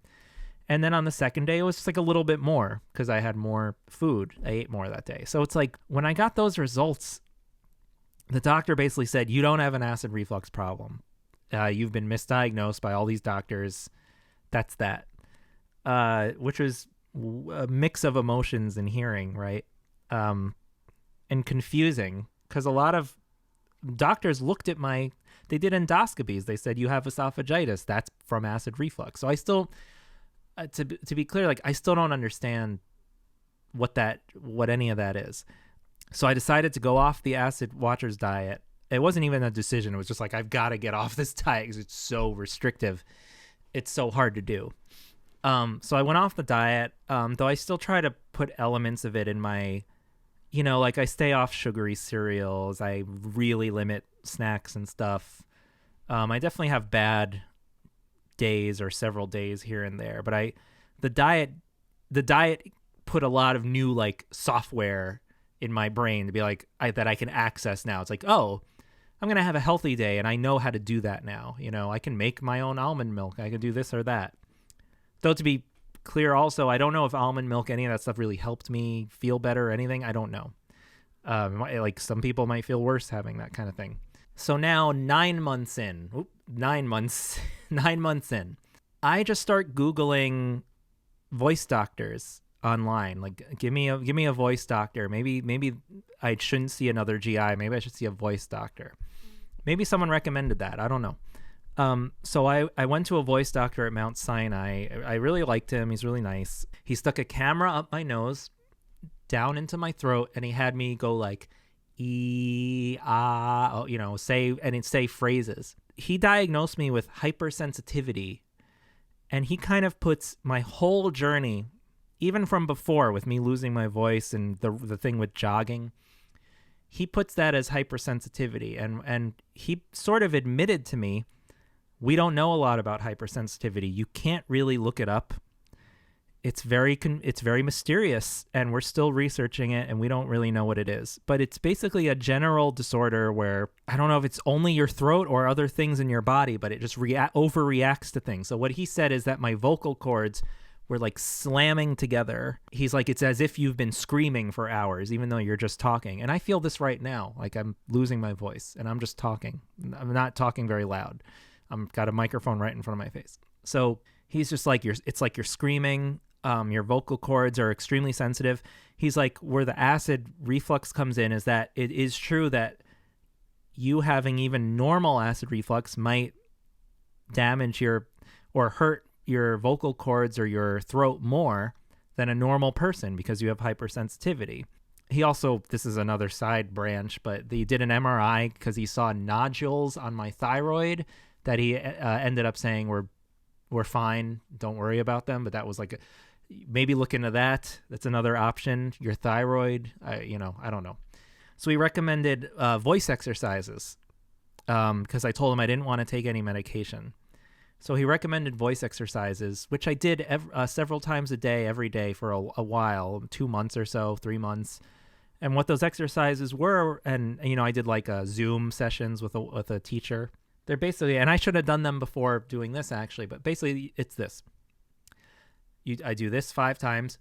S1: And then on the second day, it was just like a little bit more because I had more food. I ate more that day. So it's like when I got those results, the doctor basically said, you don't have an acid reflux problem. You've been misdiagnosed by all these doctors. That's that. Which was a mix of emotions and hearing, right? And confusing because a lot of doctors looked at they did endoscopies. They said, you have esophagitis. That's from acid reflux. So I still... to be clear, like I still don't understand what any of that is. So I decided to go off the Acid Watchers diet. It wasn't even a decision. It was just like, I've got to get off this diet because it's so restrictive. It's so hard to do. So I went off the diet, though I still try to put elements of it in my, like I stay off sugary cereals. I really limit snacks and stuff. I definitely have bad days or several days here and there, but the diet put a lot of new like software in my brain to be like that I can access now. It's like, oh, I'm gonna have a healthy day and I know how to do that now. I can make my own almond milk. I can do this or that. Though to be clear also, I don't know if almond milk, any of that stuff really helped me feel better or anything. I don't know. Like some people might feel worse having that kind of thing. So now 9 months in, 9 months in, I just start Googling voice doctors online. Like, give me a voice doctor. Maybe I shouldn't see another GI. Maybe I should see a voice doctor. Maybe someone recommended that. I don't know. So I went to a voice doctor at Mount Sinai. I really liked him. He's really nice. He stuck a camera up my nose, down into my throat, and he had me go like, say phrases. He diagnosed me with hypersensitivity, and he kind of puts my whole journey, even from before with me losing my voice and the thing with jogging, he puts that as hypersensitivity, and he sort of admitted to me, we don't know a lot about hypersensitivity. You can't really look it up. It's very mysterious, and we're still researching it, and we don't really know what it is. But it's basically a general disorder where I don't know if it's only your throat or other things in your body, but it just overreacts to things. So what he said is that my vocal cords were like slamming together. He's like, it's as if you've been screaming for hours, even though you're just talking. And I feel this right now. Like I'm losing my voice, and I'm just talking. I'm not talking very loud. I've got a microphone right in front of my face. So he's just like, it's like you're screaming. Your vocal cords are extremely sensitive. He's like, where the acid reflux comes in is that it is true that you having even normal acid reflux might damage or hurt your vocal cords or your throat more than a normal person because you have hypersensitivity. He also, this is another side branch, but he did an MRI because he saw nodules on my thyroid that he ended up saying were fine. Don't worry about them. But that was like, maybe look into that. That's another option. Your thyroid, I don't know. So he recommended voice exercises because I told him I didn't want to take any medication. So he recommended voice exercises, which I did several times a day, every day for a while, 2 months or so, 3 months. And what those exercises were, and I did like Zoom sessions with a teacher. They're basically, and I should have done them before doing this actually, but basically it's this. I do this 5 times.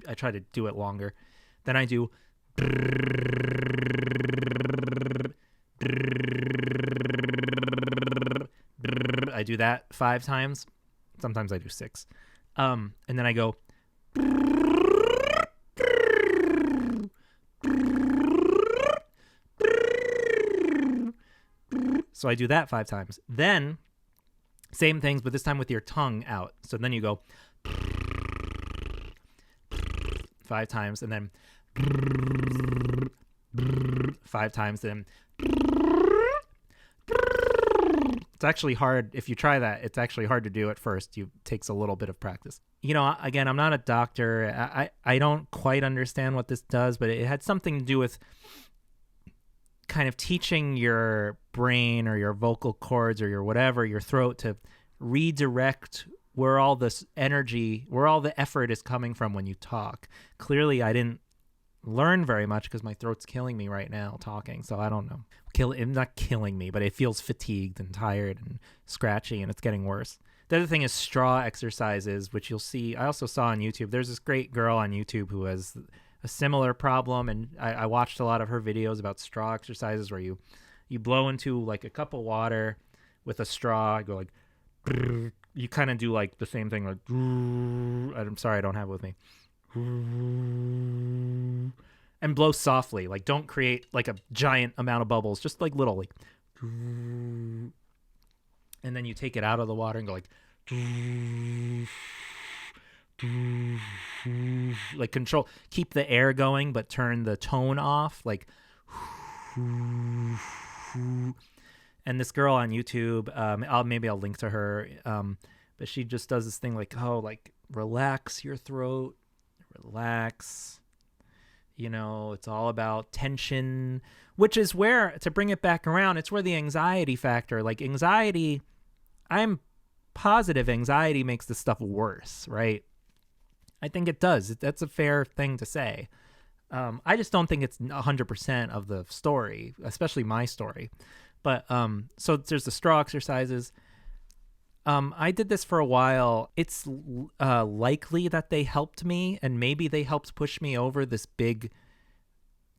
S1: I try to do it longer. Then I do. I do that 5 times. Sometimes I do 6. And then I go. So I do that 5 times. Then, same things, but this time with your tongue out. So then you go 5 times, and then 5 times, then it's actually hard. If you try that, it's actually hard to do at first. It takes a little bit of practice. Again, I'm not a doctor. I don't quite understand what this does, but it had something to do with kind of teaching your brain or your vocal cords or your throat to redirect where all this energy, where all the effort is coming from when you talk. Clearly, I didn't learn very much because my throat's killing me right now talking. So I don't know. Not killing me, but it feels fatigued and tired and scratchy, and it's getting worse. The other thing is straw exercises, which you'll see. I also saw on YouTube. There's this great girl on YouTube who has a similar problem, and I watched a lot of her videos about straw exercises where you blow into like a cup of water with a straw. Go like, you kind of do like the same thing. Like, I'm sorry, I don't have it with me. And blow softly. Like, don't create like a giant amount of bubbles. Just like little, like, and then you take it out of the water and go like control, keep the air going, but turn the tone off. Like, and this girl on YouTube, maybe I'll link to her. But she just does this thing like, relax your throat, relax. It's all about tension, which is where, to bring it back around, it's where the anxiety factor, like anxiety, I'm positive anxiety makes this stuff worse, right? I think it does. That's a fair thing to say. I just don't think it's 100% of the story, especially my story. But so there's the straw exercises. I did this for a while. It's likely that they helped me, and maybe they helped push me over this big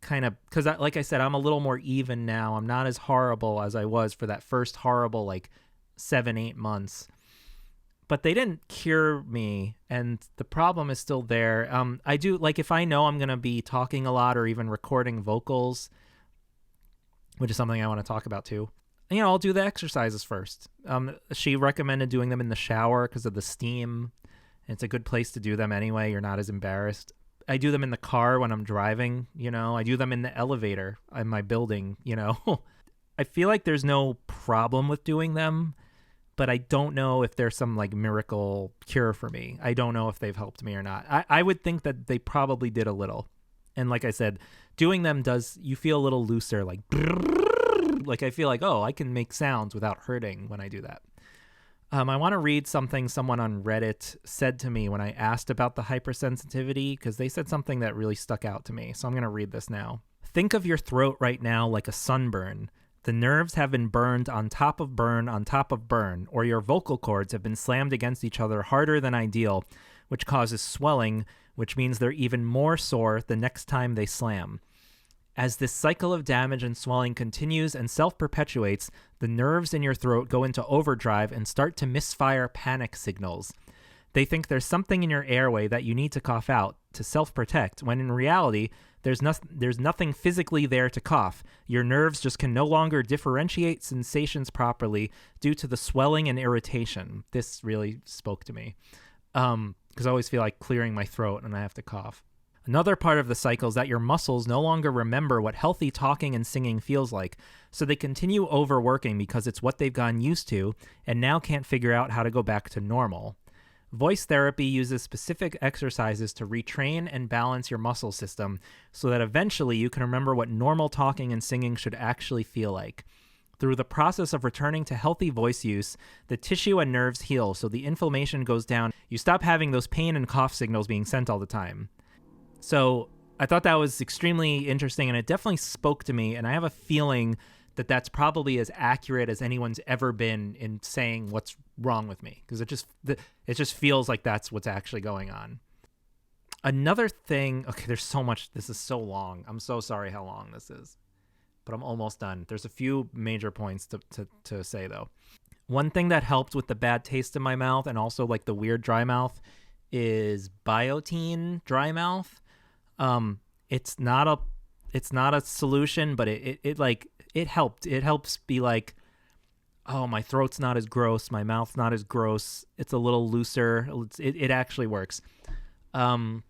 S1: kind of, because like I said, I'm a little more even now. I'm not as horrible as I was for that first horrible like 7-8 months. But they didn't cure me, and the problem is still there. I do, like, if I know I'm going to be talking a lot or even recording vocals, which is something I want to talk about too, I'll do the exercises first. She recommended doing them in the shower because of the steam. It's a good place to do them anyway. You're not as embarrassed. I do them in the car when I'm driving, I do them in the elevator in my building, I feel like there's no problem with doing them, but I don't know if there's some like miracle cure for me. I don't know if they've helped me or not. I would think that they probably did a little. And like I said, doing them you feel a little looser, like I feel like, I can make sounds without hurting when I do that. I want to read something someone on Reddit said to me when I asked about the hypersensitivity, because they said something that really stuck out to me. So I'm going to read this now. Think of your throat right now like a sunburn. The nerves have been burned on top of burn on top of burn, or your vocal cords have been slammed against each other harder than ideal, which causes swelling, which means they're even more sore the next time they slam. As this cycle of damage and swelling continues and self-perpetuates, the nerves in your throat go into overdrive and start to misfire panic signals. They think there's something in your airway that you need to cough out to self-protect, when in reality, There's nothing physically there to cough. Your nerves just can no longer differentiate sensations properly due to the swelling and irritation. This really spoke to me because I always feel like clearing my throat and I have to cough. Another part of the cycle is that your muscles no longer remember what healthy talking and singing feels like, so they continue overworking because it's what they've gotten used to and now can't figure out how to go back to normal. Voice therapy uses specific exercises to retrain and balance your muscle system so that eventually you can remember what normal talking and singing should actually feel like. Through the process of returning to healthy voice use, the tissue and nerves heal so the inflammation goes down. You stop having those pain and cough signals being sent all the time. So I thought that was extremely interesting, and it definitely spoke to me, and I have a feeling that that's probably as accurate as anyone's ever been in saying what's wrong with me, because it just feels like that's what's actually going on. Another thing, okay, there's so much, this is so long. I'm so sorry how long this is, but I'm almost done. There's a few major points to say, though. One thing that helped with the bad taste in my mouth and also like the weird dry mouth is Biotine dry mouth. It's not a solution, but it helped. It helps be like, oh, my throat's not as gross, my mouth's not as gross, it's a little looser. It actually works. And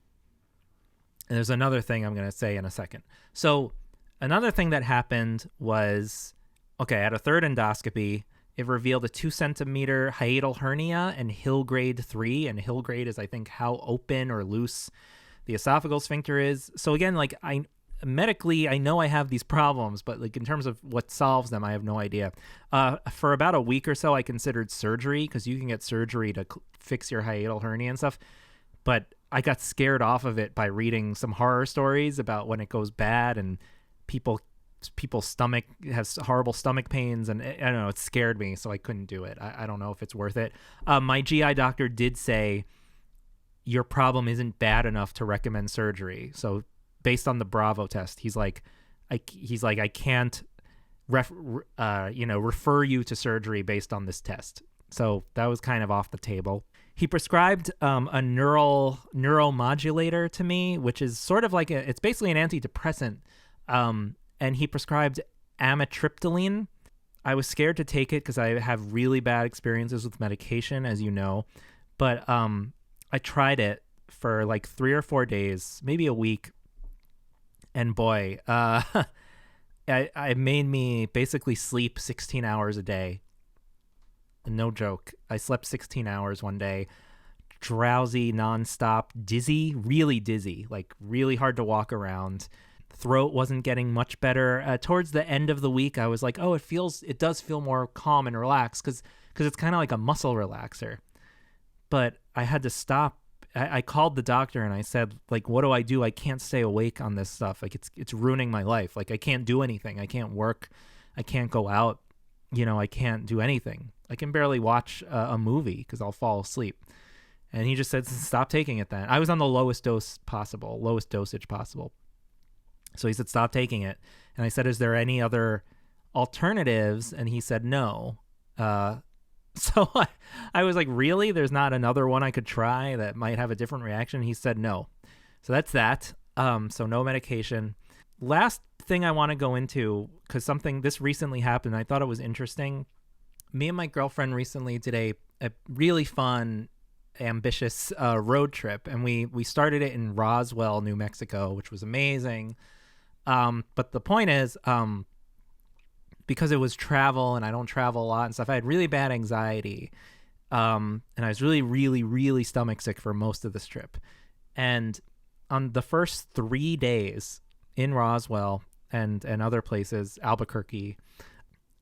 S1: there's another thing I'm going to say in a second. So another thing that happened was, okay, I had a third endoscopy. It revealed a 2-centimeter hiatal hernia and Hill grade 3. And Hill grade is, I think, how open or loose the esophageal sphincter is. So again, like medically, I know I have these problems, but like in terms of what solves them, I have no idea. For about a week or so, I considered surgery, because you can get surgery to fix your hiatal hernia and stuff. But I got scared off of it by reading some horror stories about when it goes bad and people's stomach has horrible stomach pains, and I don't know, it scared me, so I couldn't do it. I don't know if it's worth it. My GI doctor did say your problem isn't bad enough to recommend surgery. So based on the Bravo test, he's like, I can't refer you to surgery based on this test. So that was kind of off the table. He prescribed a neuromodulator to me, which is sort of like it's basically an antidepressant. And he prescribed amitriptyline. I was scared to take it because I have really bad experiences with medication, as you know. But I tried it for like 3 or 4 days, maybe a week. And boy, it made me basically sleep 16 hours a day. No joke. I slept 16 hours one day, drowsy, nonstop, dizzy, like really hard to walk around. Throat wasn't getting much better. Towards the end of the week, I was like, oh, it does feel more calm and relaxed because it's kind of like a muscle relaxer. But I had to stop. I called the doctor and I said, like, what do? I can't stay awake on this stuff. Like, it's ruining my life. Like, I can't do anything. I can't work. I can't go out. I can't do anything. I can barely watch a movie because I'll fall asleep. And he just said, stop taking it then. I was on the lowest dosage possible. So he said, stop taking it. And I said, is there any other alternatives? And he said, no. So I was like, really? There's not another one I could try that might have a different reaction? He said, no. So that's that. So no medication. Last thing I want to go into, because this recently happened. I thought it was interesting. Me and my girlfriend recently did a really fun, ambitious road trip. And we started it in Roswell, New Mexico, which was amazing. But the point is, because it was travel and I don't travel a lot and stuff, I had really bad anxiety. And I was really, really, really stomach sick for most of this trip. And on the first 3 days in Roswell and other places, Albuquerque,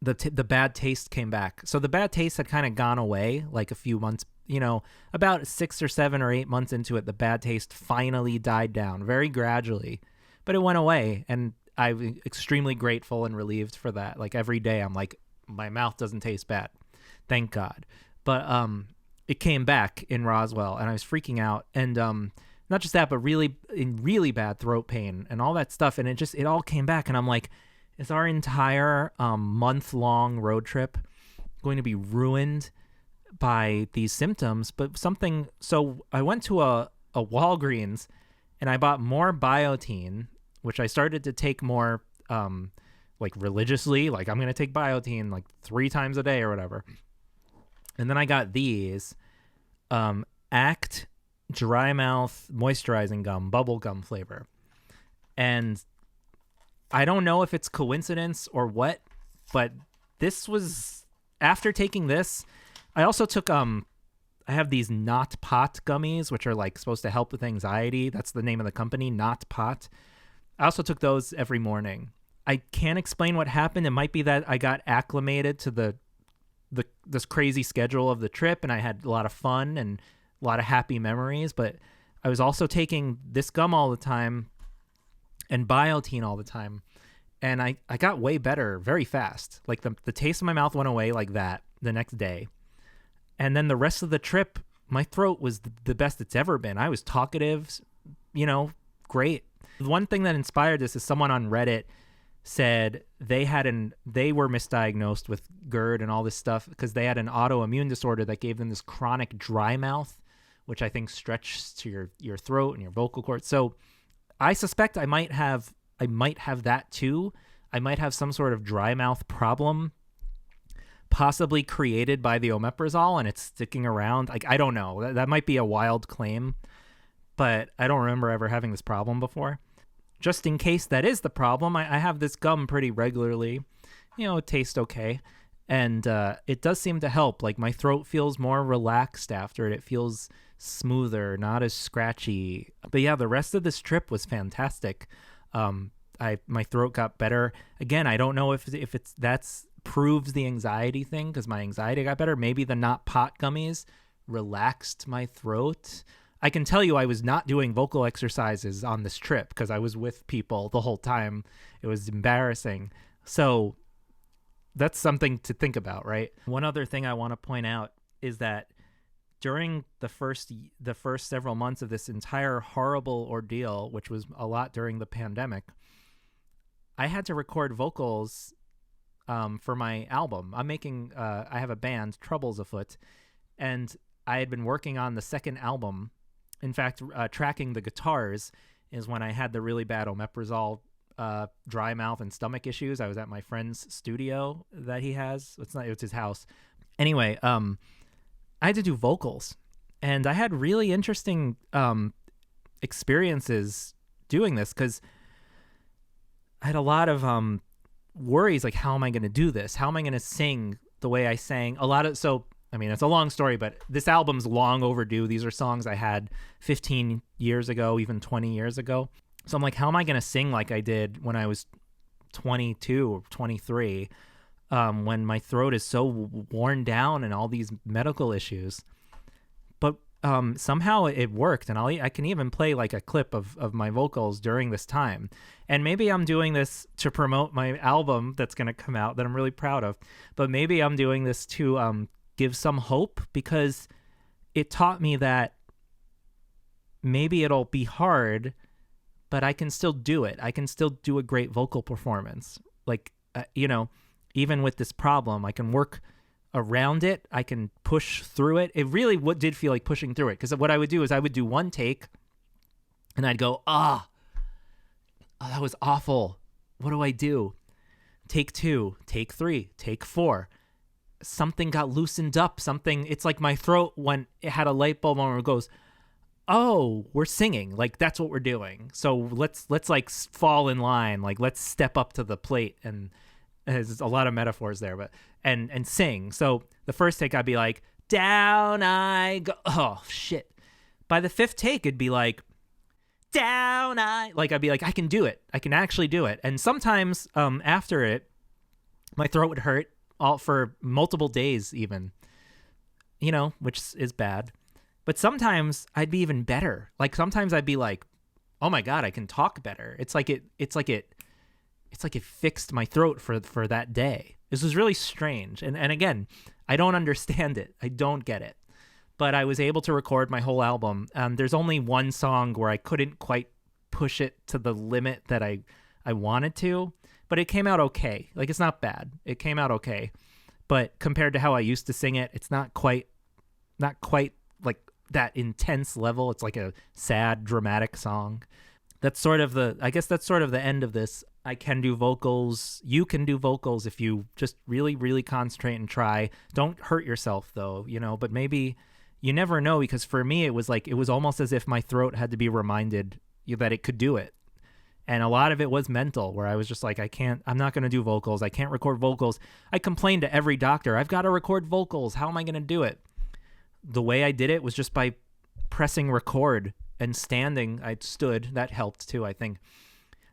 S1: the bad taste came back. So the bad taste had kind of gone away like a few months, about 6 or 7 or 8 months into it, the bad taste finally died down very gradually, but it went away. And I'm extremely grateful and relieved for that. Like every day I'm like, my mouth doesn't taste bad. Thank God. But it came back in Roswell and I was freaking out. And not just that, but really bad throat pain and all that stuff. And it all came back. And I'm like, is our entire month-long road trip going to be ruined by these symptoms? So I went to a Walgreens and I bought more Biotine, which I started to take more like religiously. Like, I'm going to take biotin like 3 times a day or whatever. And then I got these Act Dry Mouth Moisturizing Gum, bubble gum flavor. And I don't know if it's coincidence or what, but this was, after taking this, I also took I have these Not Pot gummies, which are like supposed to help with anxiety. That's the name of the company, Not Pot. I also took those every morning. I can't explain what happened. It might be that I got acclimated to this crazy schedule of the trip, and I had a lot of fun and a lot of happy memories, but I was also taking this gum all the time and biotin all the time, and I got way better very fast. Like the taste in my mouth went away like that the next day. And then the rest of the trip, my throat was the best it's ever been. I was talkative, great. The one thing that inspired this is someone on Reddit said they were misdiagnosed with GERD and all this stuff because they had an autoimmune disorder that gave them this chronic dry mouth, which I think stretches to your throat and your vocal cords. So I suspect I might have that too. I might have some sort of dry mouth problem, possibly created by the omeprazole, and it's sticking around. Like, I don't know. That might be a wild claim, but I don't remember ever having this problem before. Just in case that is the problem, I have this gum pretty regularly. It tastes okay. And it does seem to help. Like, my throat feels more relaxed after it. It feels smoother, not as scratchy. But yeah, the rest of this trip was fantastic. My throat got better. Again, I don't know if that's proves the anxiety thing, because my anxiety got better. Maybe the Not Pot gummies relaxed my throat. I can tell you I was not doing vocal exercises on this trip because I was with people the whole time. It was embarrassing. So that's something to think about, right? One other thing I want to point out is that during the first several months of this entire horrible ordeal, which was a lot during the pandemic, I had to record vocals for my album. I have a band, Troubles Afoot, and I had been working on the second album. In fact, tracking the guitars is when I had the really bad omeprazole dry mouth and stomach issues. I was at my friend's studio that he has. It's his house. Anyway, I had to do vocals, and I had really interesting experiences doing this because I had a lot of worries, like, how am I going to do this? How am I going to sing the way I sang? It's a long story, but this album's long overdue. These are songs I had 15 years ago, even 20 years ago. So I'm like, how am I going to sing like I did when I was 22 or 23, when my throat is so worn down and all these medical issues? But somehow it worked, and I can even play like a clip of my vocals during this time. And maybe I'm doing this to promote my album that's going to come out that I'm really proud of. But maybe I'm doing this to give some hope, because it taught me that maybe it'll be hard, but I can still do it. I can still do a great vocal performance. Like, even with this problem, I can work around it. I can push through it. It really did feel like pushing through it, because what I would do is I would do one take and I'd go, that was awful. What do I do? Take 2, take 3, take 4. Something got loosened up. It's like my throat, when it had a light bulb on, where it goes, oh, we're singing. Like, that's what we're doing. So let's like fall in line. Like, let's step up to the plate. And there's a lot of metaphors there, but and sing. So the first take, I'd be like, down I go. Oh shit. By the 5th take, it'd be like, down I'd be like, I can do it. I can actually do it. And sometimes after it, my throat would hurt all for multiple days even, which is bad. But sometimes I'd be even better. Like, sometimes I'd be like, oh my God, I can talk better. It's like it fixed my throat for that day. This was really strange. And again, I don't understand it. I don't get it. But I was able to record my whole album. There's only one song where I couldn't quite push it to the limit that I wanted to, but it came out okay. Like, it's not bad. It came out okay. But compared to how I used to sing it, it's not quite like that intense level. It's like a sad, dramatic song. that's sort of the, I guess that's sort of the end of this. I can do vocals. You can do vocals if you just really, really concentrate and try. Don't hurt yourself though, but maybe you never know, because for me, it was almost as if my throat had to be reminded that it could do it. And a lot of it was mental, where I was just like, I'm not going to do vocals. I can't record vocals. I complained to every doctor, I've got to record vocals. How am I going to do it? The way I did it was just by pressing record and standing. I stood. That helped too, I think.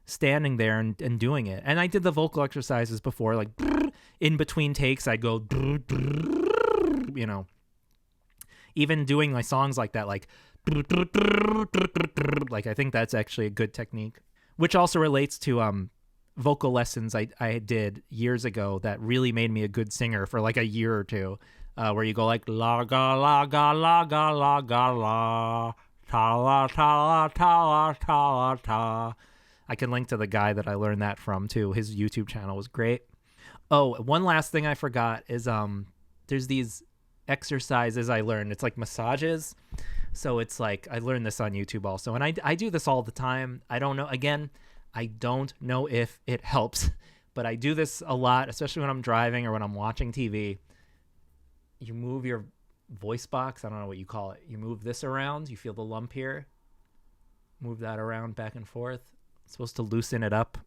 S1: Standing there and doing it. And I did the vocal exercises before, like in between takes, I'd go, even doing my songs like that, like I think that's actually a good technique, which also relates to vocal lessons I did years ago that really made me a good singer for like a year or two, where you go like la ga la ga la ga la ga la ta la ta la ta la ta la ta. I can link to the guy that I learned that from too. His YouTube channel was great. Oh, one last thing I forgot is there's these exercises I learned. It's like massages. So it's like, I learned this on YouTube also. And I do this all the time. I don't know. Again, I don't know if it helps, but I do this a lot, especially when I'm driving or when I'm watching TV. You move your voice box. I don't know what you call it. You move this around. You feel the lump here. Move that around back and forth. It's supposed to loosen it up.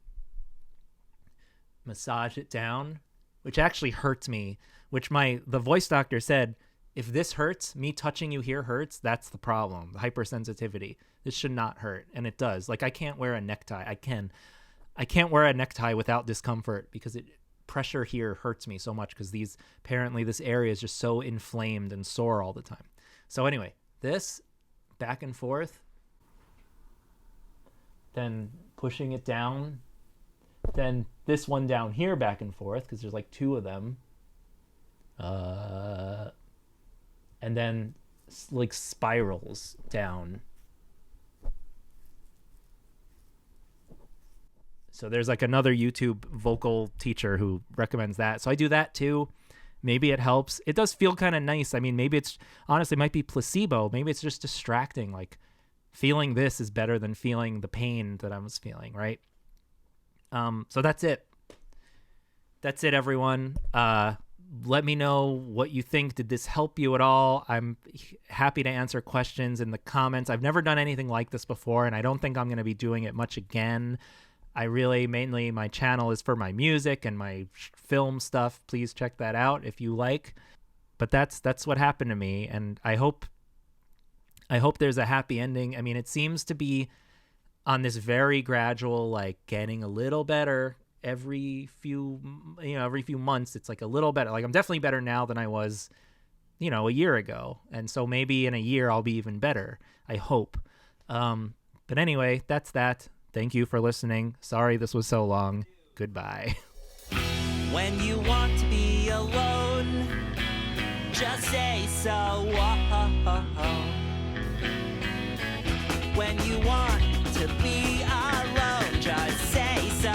S1: Massage it down, which actually hurts me, which the voice doctor said, if this hurts, me touching you here hurts, that's the problem, the hypersensitivity. This should not hurt, and it does. Like, I can't wear a necktie. I can't wear a necktie without discomfort, because pressure here hurts me so much, because apparently this area is just so inflamed and sore all the time. So anyway, this back and forth, then pushing it down, then this one down here back and forth, because there's like two of them. And then like spirals down. So there's like another YouTube vocal teacher who recommends that. So I do that too. Maybe it helps. It does feel kind of nice. I mean, maybe it's honestly might be placebo. Maybe it's just distracting. Like, feeling this is better than feeling the pain that I was feeling, right? So that's it. That's it, everyone. Let me know what you think. Did this help you at all? I'm happy to answer questions in the comments. I've never done anything like this before, and I don't think I'm going to be doing it much again. Mainly my channel is for my music and my film stuff. Please check that out if you like. But that's what happened to me, and I hope there's a happy ending. I mean, it seems to be on this very gradual, like, getting a little better every few months. It's like a little better. Like, I'm definitely better now than I was, a year ago. And so maybe in a year I'll be even better. I hope. But anyway, that's that. Thank you for listening. Sorry this was so long. Goodbye.
S2: When you want to be alone, just say so. When you want to be alone, just say so.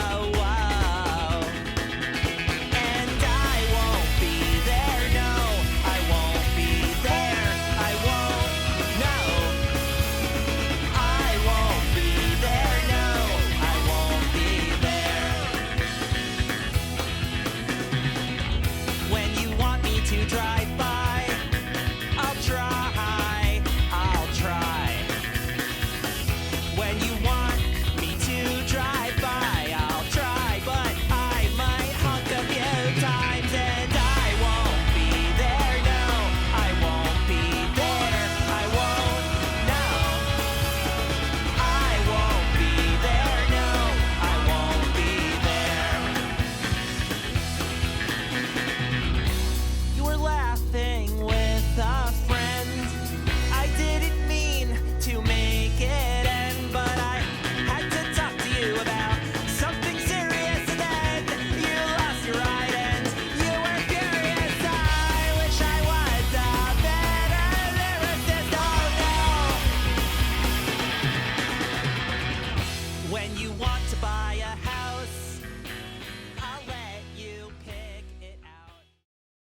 S2: And I won't be there, no, I won't be there, I won't, no. I won't be there, no, I won't be there. When you want me to drive by, I'll try. When you want me to drive by, I'll try, but I might honk a few times, and I won't be there, no, I won't be there, I won't, no. I won't be there, no, I won't be there. You were laughing with a friend. I didn't mean to make it end, but I had to talk to you about something serious, and then you lost your right and you were furious. I wish I was a better lyricist, oh no. When you want